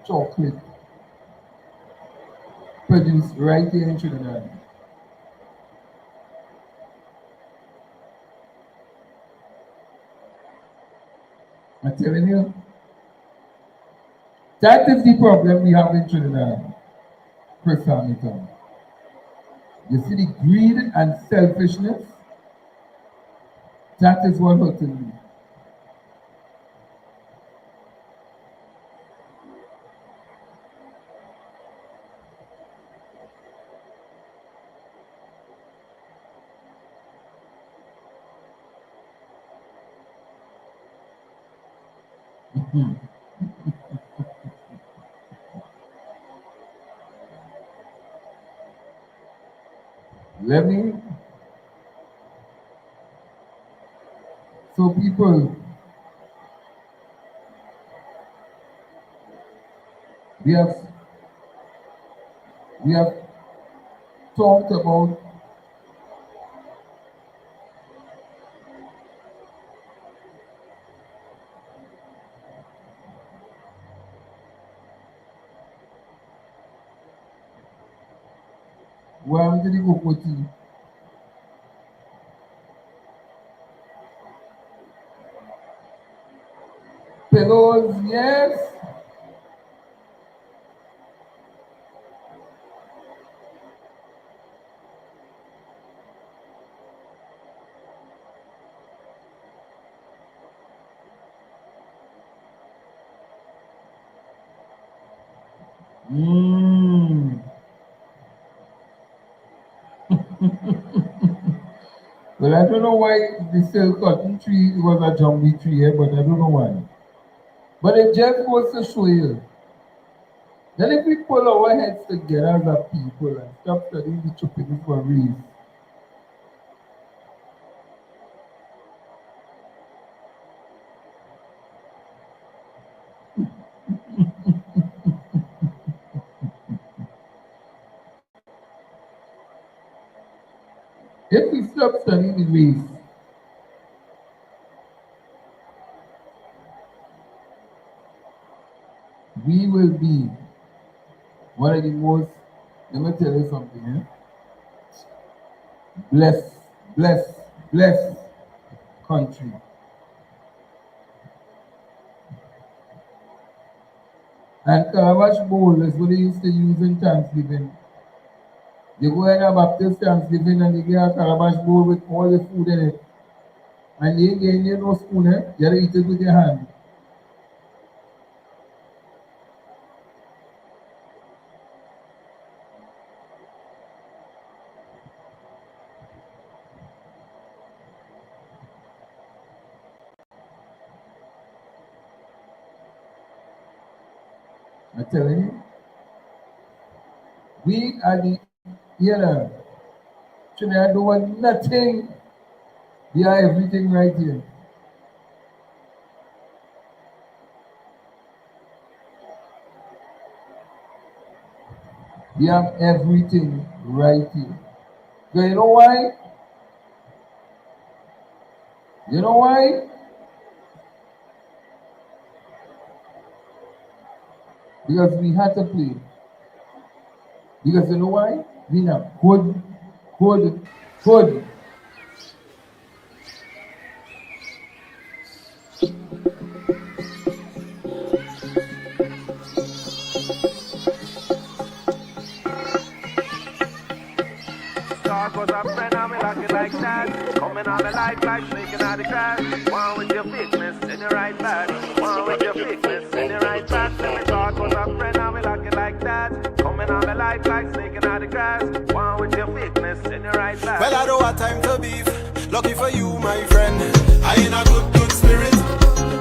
chocolate produced right here in Trinidad. I'm telling you, that is the problem we have in Trinidad, Chris Hamilton. You see the greed and selfishness? That is what hurting me. Let me. So people, we have talked about where I'm going to go put you. Pillows, yes. Well, I don't know why the silk cotton tree was a jumbie tree here, but I don't know why. But it just goes to show you. Then if we pull our heads together as a people and stop studying the stupidity for race, if we stop studying the race, we will be one of the most, let me tell you something, blessed, blessed, blessed country. And Calabash Bowl is what they used to use in Thanksgiving. You go in a Baptist Thanksgiving and you get a Calabash Bowl with all the food in it. And you ain't getting no spoon, you have to eat it with your hand. I'm telling you. We are the, Trinidad don't want nothing. We are everything right here. We have everything right here. So you know why? You know why? Because we had to play. Because you know why? We have good. Start was a friend and we like it like that. Coming on the light like snaking out the grass. One with your fitness in the right back. One with your fitness in the right back. Let me start was a friend and we like it like that. Coming on the light like snaking out the grass. One with your fitness in the right back. Well, I don't have time to beef. Lucky for you, my friend. I in a good spirit.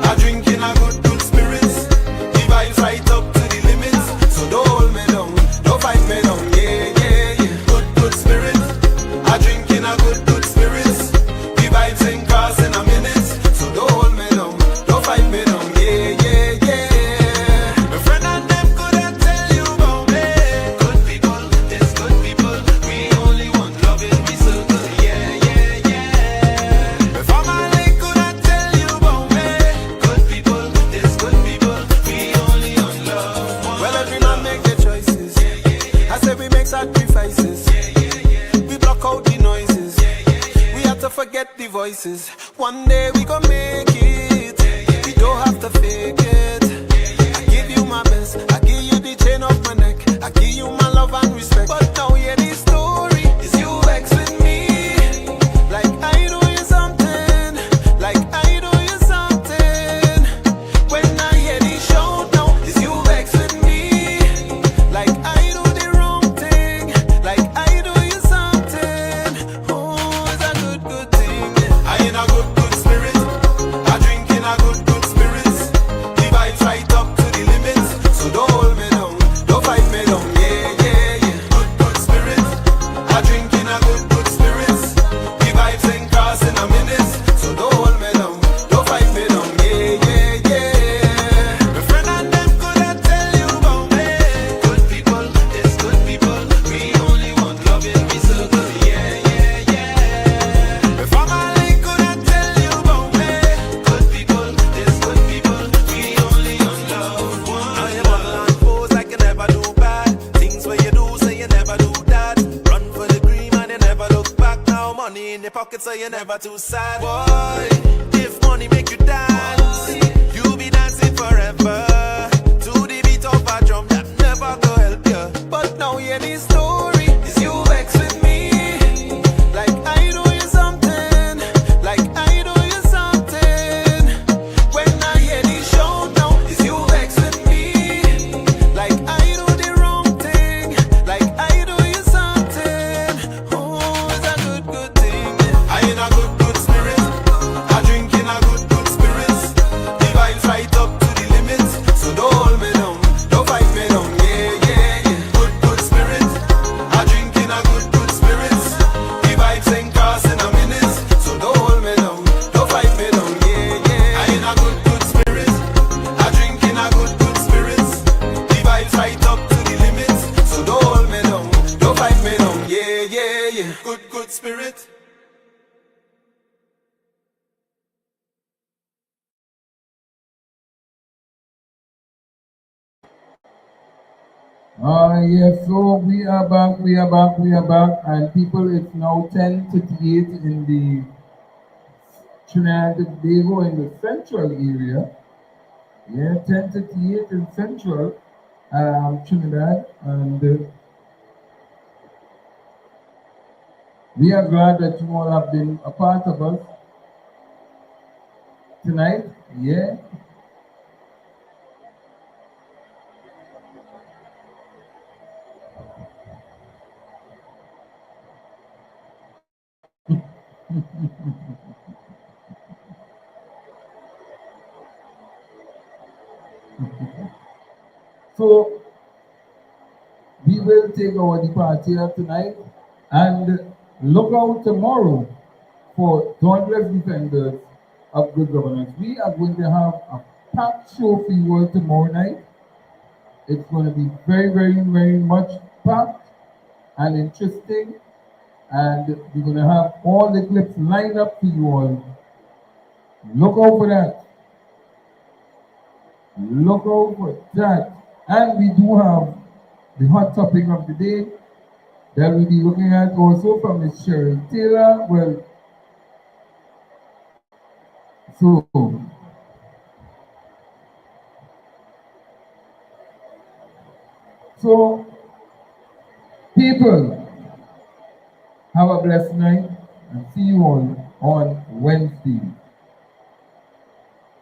I drink in a good spirits. The vibes right up to the limits. So don't hold me down. Don't fight me down. Yeah. Good spirit. I drink in a good spirits. The vibes ain't crossing a minute. So don't hold me down. Don't fight me down. Yeah. My friend and them couldn't tell you about me. Good people, it's good people. We only want love it, we so good. Yeah. My family couldn't tell you about me. Good people, it's good people. We only want love. Well, every man make their choices. I say we make sacrifices. We block out the noises. We have to forget the voices. One day we gon' make it. We don't have to fake it. I give you my best. I give you the chain off my neck. I give you my love and respect. But now hear the story. Is you vexing me? Like I do you something. Like I do you something. When I hear the shout now, is you vexing me? Like I do the wrong thing. Like I do you something. Oh, it's a good thing. I in a good spirit. I drink in a good spirits. The vibes right up to the limits. So don't hold me down. Don't fight me down. Yeah. Good spirit. I drink in a good spirits. The vibes ain't crossing a minute. So don't hold me down. Don't fight me down. Yeah. My friend and them couldn't tell you about me. Good people, it's good people. We only want love it, we so good. Yeah. My family couldn't tell you about me. Good people, it's good people. We only want love. Now you bottle and pose like you never do bad. Things where you do, say you never do that. Run for the cream and you never look back. Now money in your pocket, so you're never too sad. Boy, if money make you dance, you'll be dancing forever. To the beat of a drum that never go help you. But now hear the story. Is you vexing me? Like I do you something. Like I do you something. When I hear the shout now, is you vexing me? Like I do the wrong thing. Like I do you something. Oh, it's a good thing. I in a good spirit. I drink in a good spirits. The vibes right up to the limits. So don't hold me down. Don't fight me down. Yeah. Good spirit. I drink in a good spirits. The vibes ain't crossing a minute. So don't hold me down. Don't fight me down. Yeah. I in a good spirit. I drink in a good spirits. The vibes right up to the limits. So don't hold me down. Don't fight me down. Yeah. Good spirit. Yes, so we are back, and people, it's now 10:38 in the Trinidad and Tobago in the central area. Yeah, 10:38 in central. Trinidad, and we are glad that you all have been a part of us tonight. Yeah. So we will take our departure tonight, and look out tomorrow for Dauntless Defenders of Good Governance. We are going to have a packed show for you all tomorrow night. It's going to be very, very, very much packed and interesting, and we're going to have all the clips lined up for you all. Look out for that. Look out for that. And we do have the hot topic of the day that we'll be looking at also from Ms. Cheryl Taylor. Well, so people, have a blessed night and see you all on Wednesday.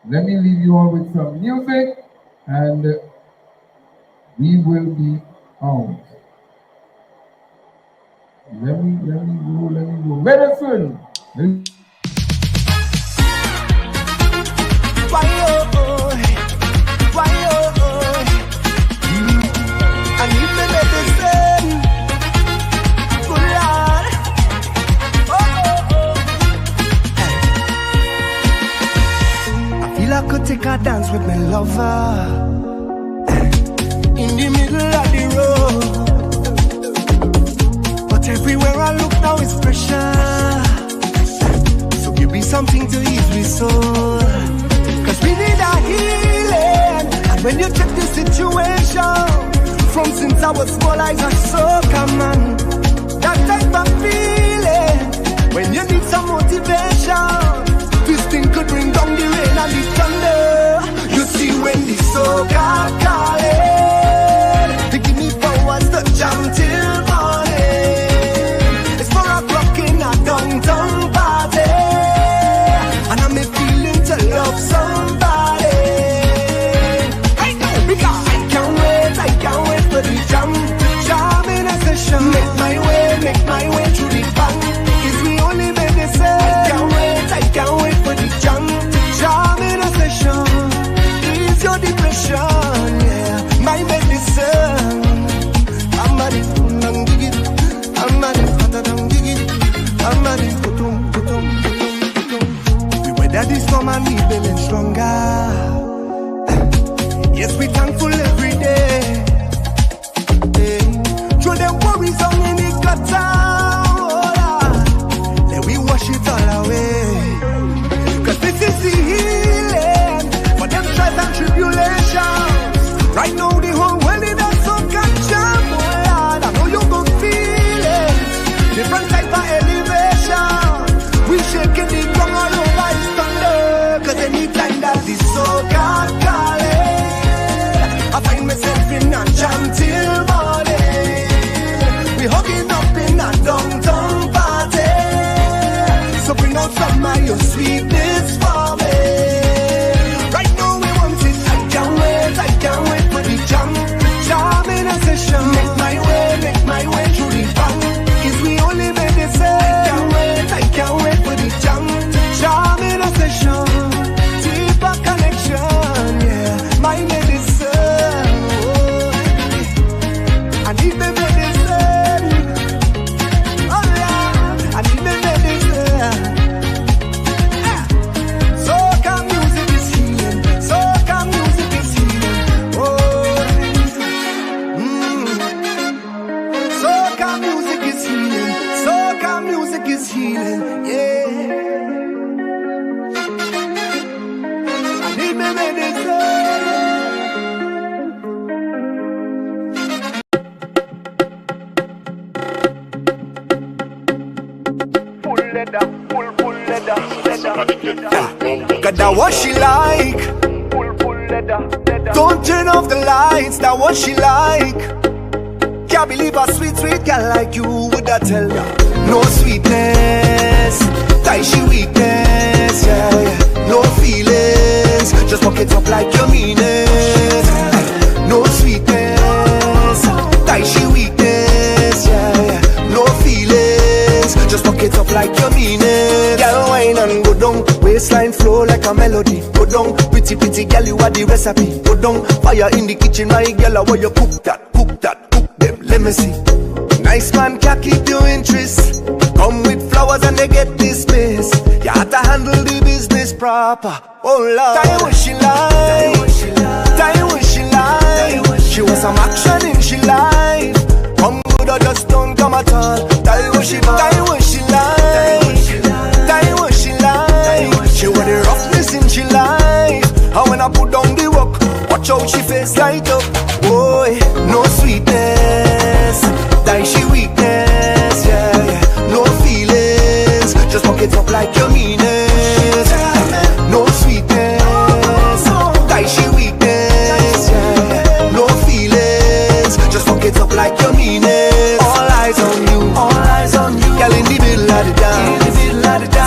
Let me leave you all with some music and we will be out. Let me go. Medicine! I need the medicine. Good Lord. I feel I could take a dance with my lover in the middle of the road. But everywhere I look now is pressure. So give me something to ease me soul. Cause we need a healing. And when you check the situation, from since I was small, I got so common. That type of feeling, when you need some motivation, this thing could bring down the rain and the thunder. You see when the soul-God calling, they give me powers to jump till morning. It's 4 o'clock in a downtown party, and I'm feeling to love somebody. I know because I can't wait for the jam in a session. Make my way through the bank. It's the only medicine. I can't wait for the jam in a session. Ease your depression, yeah. My medicine. I'm at it, don't dig it. I'm at it, don't dig it. I'm at it, putum. We weather the storm and we feeling stronger. Yes, we thankful every day. Throw them worries on in the gutter. Then we wash it all away. Cause this is the healing for them trials and tribulations. Right now the whole world is so catch up. Oh Lord, I know you gon' feel it. Different type of elevation. We shaking the ground all over his thunder. Cause anytime that the soul God calling, I find myself in a jam till morning. We hugging up in a downtown party. So bring out some of your sweetness for me. Right now we want it. I can't wait for the jam in a session. Make my way through the bank. It's the only medicine. I can't wait for the jam in a session. Deeper connection, yeah. My medicine. Oh, I need the medicine. Oh yeah, I need the medicine. Soca music is healing. Soca music is healing. Oh, Soca music is healing. Soca music is healing. Yeah. I need my medicine. Full leather. Gotta what she like. Full leather. Don't turn off the lights, that what she like. Can't believe a sweet, sweet girl like you would I tell ya. No sweetness, tie she weakness, yeah, yeah. No feelings, just walk it up like you mean it. No sweetness, tie she weakness, yeah, yeah. No feelings, just walk it up like you mean it. Girl, wine and go down, waistline flow like a melody. Go down, pretty, pretty girl, you are the recipe. Go down, fire in the kitchen, my girl, how you cook that, cook that, cook them, let me see. Nice man can't keep your interest. Come with flowers and they get dismissed. You have to handle the business proper. Oh Lord, tell you what she like, tell you what she like. She wants some action in she life. Come good or just don't come at all. Tell you what she like, tell you what she like, tell you what she like. She want the roughness in she life. And when I put down the work, watch out she face light up. Boy, no sweetness, die she weakness, yeah, yeah. No feelings, just walk it up like you mean it. No sweetness, die she weakness, yeah, yeah. No feelings, just walk it up like you mean it. All eyes on you, all eyes on you. Girl in the middle of the dance,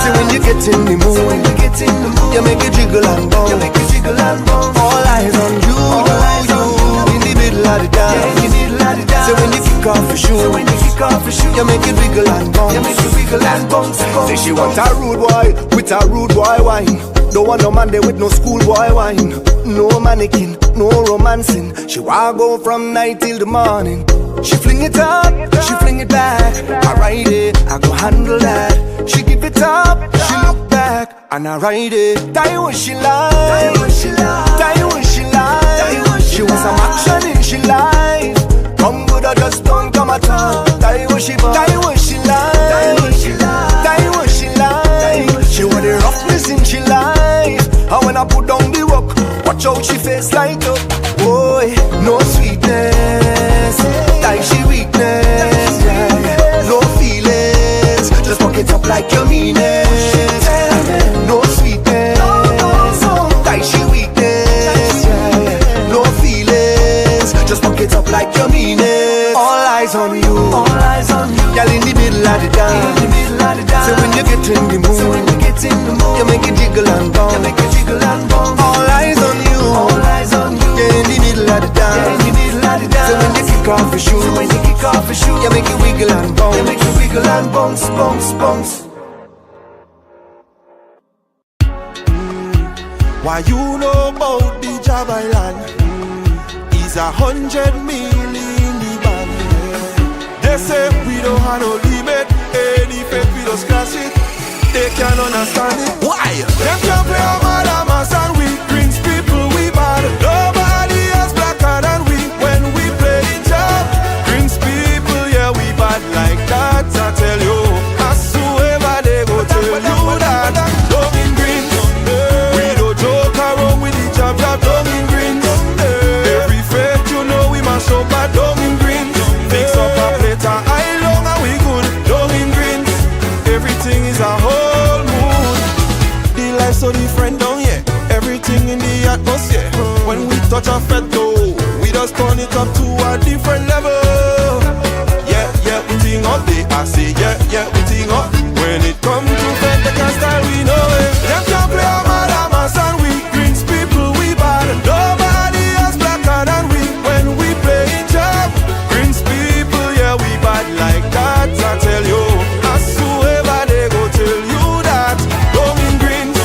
see when you get in the mood, you make it jiggle and bounce, you make it jiggle and bounce. All eyes on you, you in the middle of the dance. So when you kick off your shoe, you make it wiggle and bounce, Say she want a rude boy with a rude boy wine. Don't want no man there with no schoolboy wine. No mannequin, no romancing. She wanna go from night till the morning. She fling it up, she fling it back. I ride it, I go handle that. She give it up, she look back, and I ride it. Tell you what she like, tell you what she like, tell you what she like. She wants some action in she life. Come good or just don't come at all. Tell you what she like, tell you what she like, tell you what she like, tell you what she like. She want the roughness in she life. And when I put down the work, watch out she face light up. Boy, no sweetness, like she weakness, yeah, yeah. No feelings, just walk it up like you mean it. No sweetness, like she weakness, yeah, yeah. No feelings, just walk it up like you mean it. All eyes on you, all eyes on you. Girl in the middle of the dance, so when you get in the mood, you make it jiggle and bounce, you make it jiggle and bounce. All eyes on you, all eyes on you. You're in the middle of the dance, so when you kick off your shoe, you make it wiggle and bounce, you make it wiggle and bounce, bounce, bounce. Why you know about the job island? Is 100 million in the band. They say we don't have no limit. Any fake we just crash it. They can't understand it. Why? Them can't play our madamas and we Greens people we bad. Nobody else blacker than we when we play the job. Greens people, yeah, we bad like that. I tell you, as whoever they go tell you that. Don't in Greens, we don't joke around with the job. Don't in Greens, every fate you know we must show bad. Don't in Greens, fix up a plate and I long and we good. Don't in Greens, everything is a whole mood. The life so different down here. Everything in the atmosphere. When we touch a feto, we just turn it up to a different level. Yeah, yeah, we ting up there. I say yeah, yeah, we ting up. When it comes to Pentecost style, we know it. Them can't play our madamas and we Greens people, we bad. Nobody else blacker than we when we play in job. Greens people, yeah, we bad like that. I tell you, as whoever they go tell you that. Don't in Greens,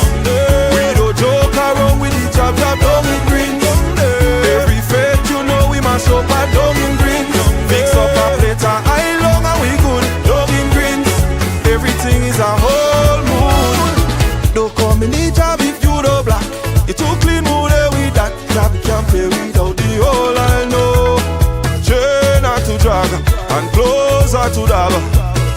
we don't joke around with the job. Don't in Greens, every fate you know we must show bad. Don't in Greens, fix up a plate and I long and we good. Don't in Greens, everything is a whole mood. Don't come in the job if you don't black. You too clean mood with that. Job can't play without the whole I know. Chain to drag and closer to dab.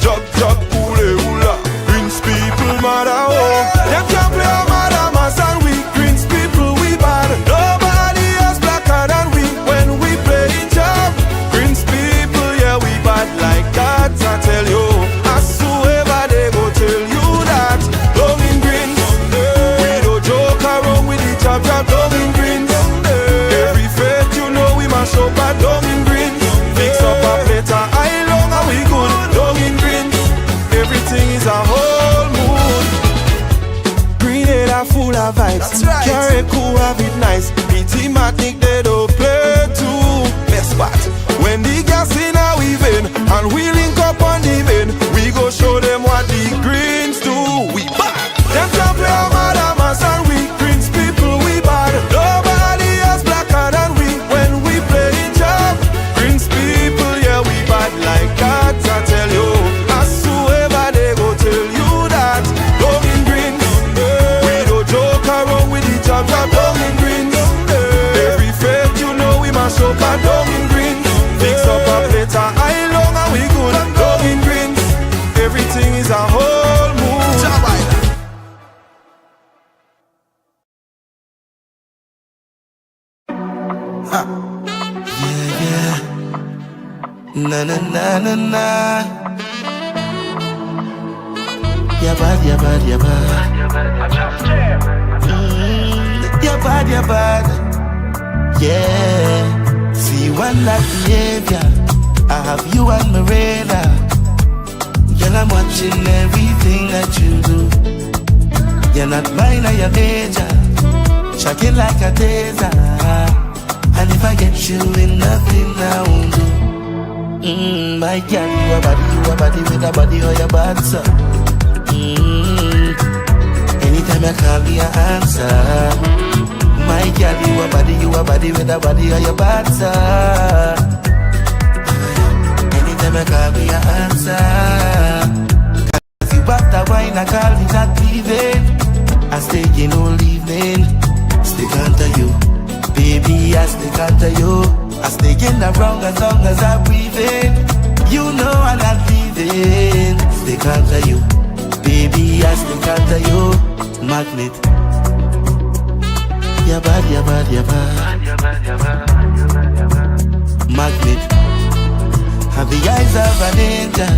Jog, jog, hula, hula. Greens people mad at home. Them can't play our madamas and we Greens people we bad. Nobody else blacker than we when we play in job. Greens people, yeah, we bad like that. I tell you, as whoever they go tell you that. Don't in Greens, we don't joke around with the job. Don't in Greens, every a down in greens. Fix up a plate of high long and we good down in greens. Everything is a whole mood. Yeah. Na na na na na. Yeah bad. Yeah bad. Yeah. See one that behavior. I have you on my radar. Girl, I'm watching everything that you do. You're not mine or your major. Shocking like a taser. And if I get you in nothing I won't do. My girl, you a body with a body or your bad son. Anytime I call me, I answer. My girl, you a body with a body or your bad son. Anytime I call me, I answer. Cause you back that wine, I call me not leaving. I stay in all evening. Stick onto you. Baby, I stick onto you. I stay in the wrong as long as I breathe in. You know I'm not leaving. Stick onto you. Baby, I stick onto you. Magnet. You're bad. Magnet. Have the eyes of an angel.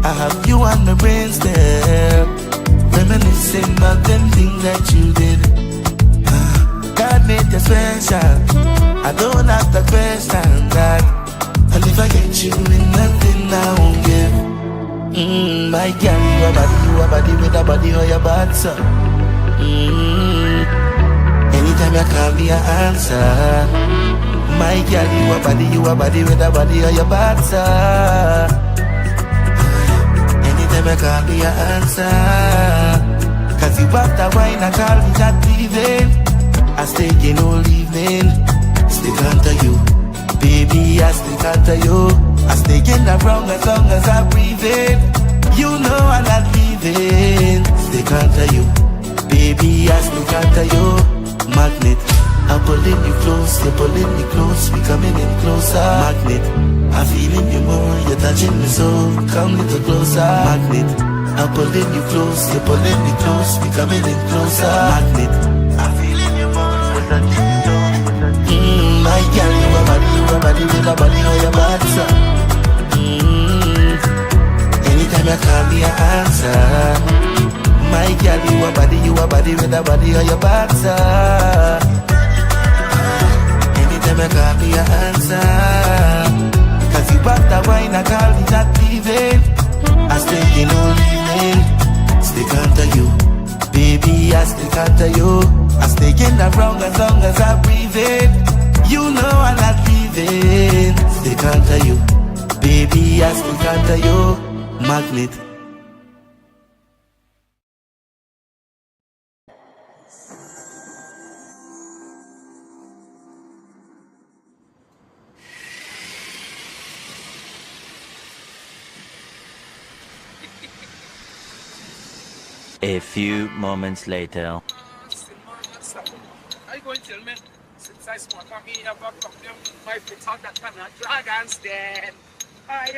I have you on my brain still. Reminiscing of them things that you did. God made you special. I don't have to question that. And if I get you in nothing, I won't give. My girl, you a body with a body or your bad son. Anytime you call me, I answer. My girl, you a body with a body or your bad son. Anytime you call me, I answer. Cause you back that wine, I call me not leaving. I stay in all evening. Stick onto you. Baby, I stick onto you. I stay in the wrong as long as I breathe in. You know I'm not leaving. Stick onto you. Baby, I stick onto you. Magnet. I'm pulling you close, you're pulling me close. We coming in closer. Magnet. I'm feeling you more, you're touching me so. Come little closer. Magnet. I'm pulling you close, you're pulling me close. We coming in closer. Magnet. I'm feeling you more, you're touching me so. My girl, you a body with a body or your bad son. Anytime you call me, I answer. My girl, you a body with a body or your bad son. Anytime you call me, I answer. Cause you back that wine, I call me not leaving. I stay in all evening. Stick onto you. Baby, I stick onto you. I stay in the wrong as long as I breathe in. You know I'm not leaving. Stick onto you. Baby, I stick onto you. Magnet. A few moments later. Are you going to tell me? Since I smoke, I mean, I've got them, my feet on that kind of dragon's den. I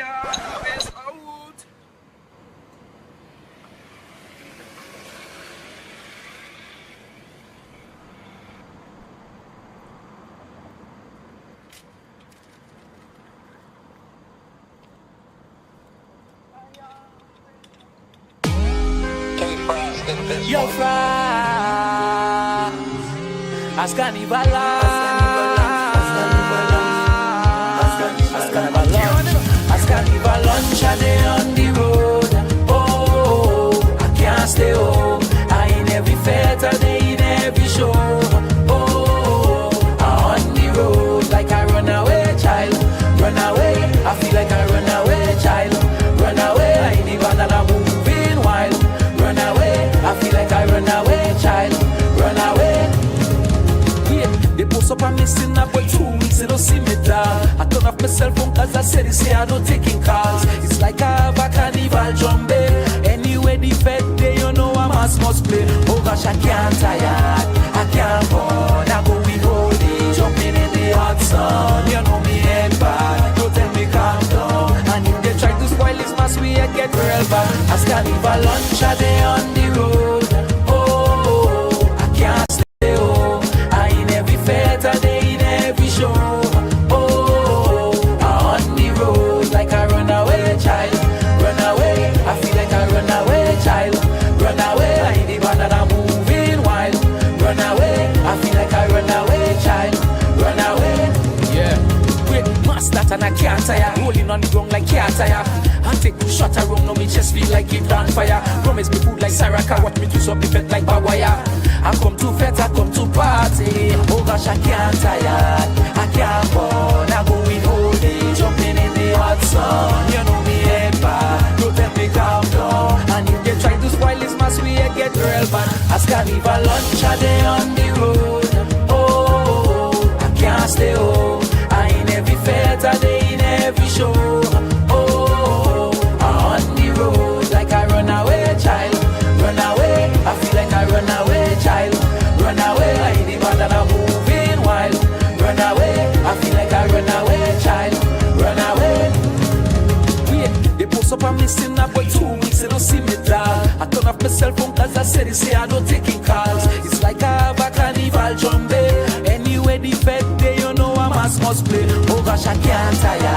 always out. Yo, fra Ascanivala lunch a day on the road. Oh, I can't stay home. I in every fete, a day in every show. Oh, I'm on the road like a runaway child. Run away, I feel like a runaway child. Run away, I ain't even that I'm moving wild. Run away, I feel like I run away child. Run away. Yeah, they post up and missing up for 2 weeks, they don't see me down. I turn off my cell phone cause I said they say I don't taking calls. It's like I have a carnival jump. Anyway, the fed day, you know I must play. Oh gosh, I can't tired, I can't burn. I go with holy, jumping in the hot sun. You know me relevant. As carnival lunch a day on the road. Oh, I can't stay home. I in every fete a day in every show. Oh, I'm on the road like a runaway child. Run away, I feel like a runaway child. Run away, I in the band and I'm moving wild. Run away, I feel like a runaway child. Run away, yeah. Wait, master and I can't tire. Rolling on the ground like cat tire. I take 2 shots around, now me chest feel like it on fire. Promise me food like Saraka, watch me twist up the fete like Bawaya. I come to fete, I come to party. Oh gosh, I can't tire, I can't burn. I go in all day, jumping in the hot sun. You know me head back, don't tell me calm down. And if they try to spoil this mass, we get relevant. As carnival lunch a day on the road. Oh, I can't stay home. I in every fete a day in every show. Oh, I'm on the road like a runaway child. Run away, I feel like a runaway child. Run away, I in the band and I'm moving wild. Run away, I feel like a runaway child. Run away. Wait, they post up on me still now for 2 weeks, they don't see me down. I turn off my cell phone cause I said they say I don't taking calls. It's like I have a carnival jumbé. Anyway, the fed day, you know I must play. Oh gosh, I can't tire,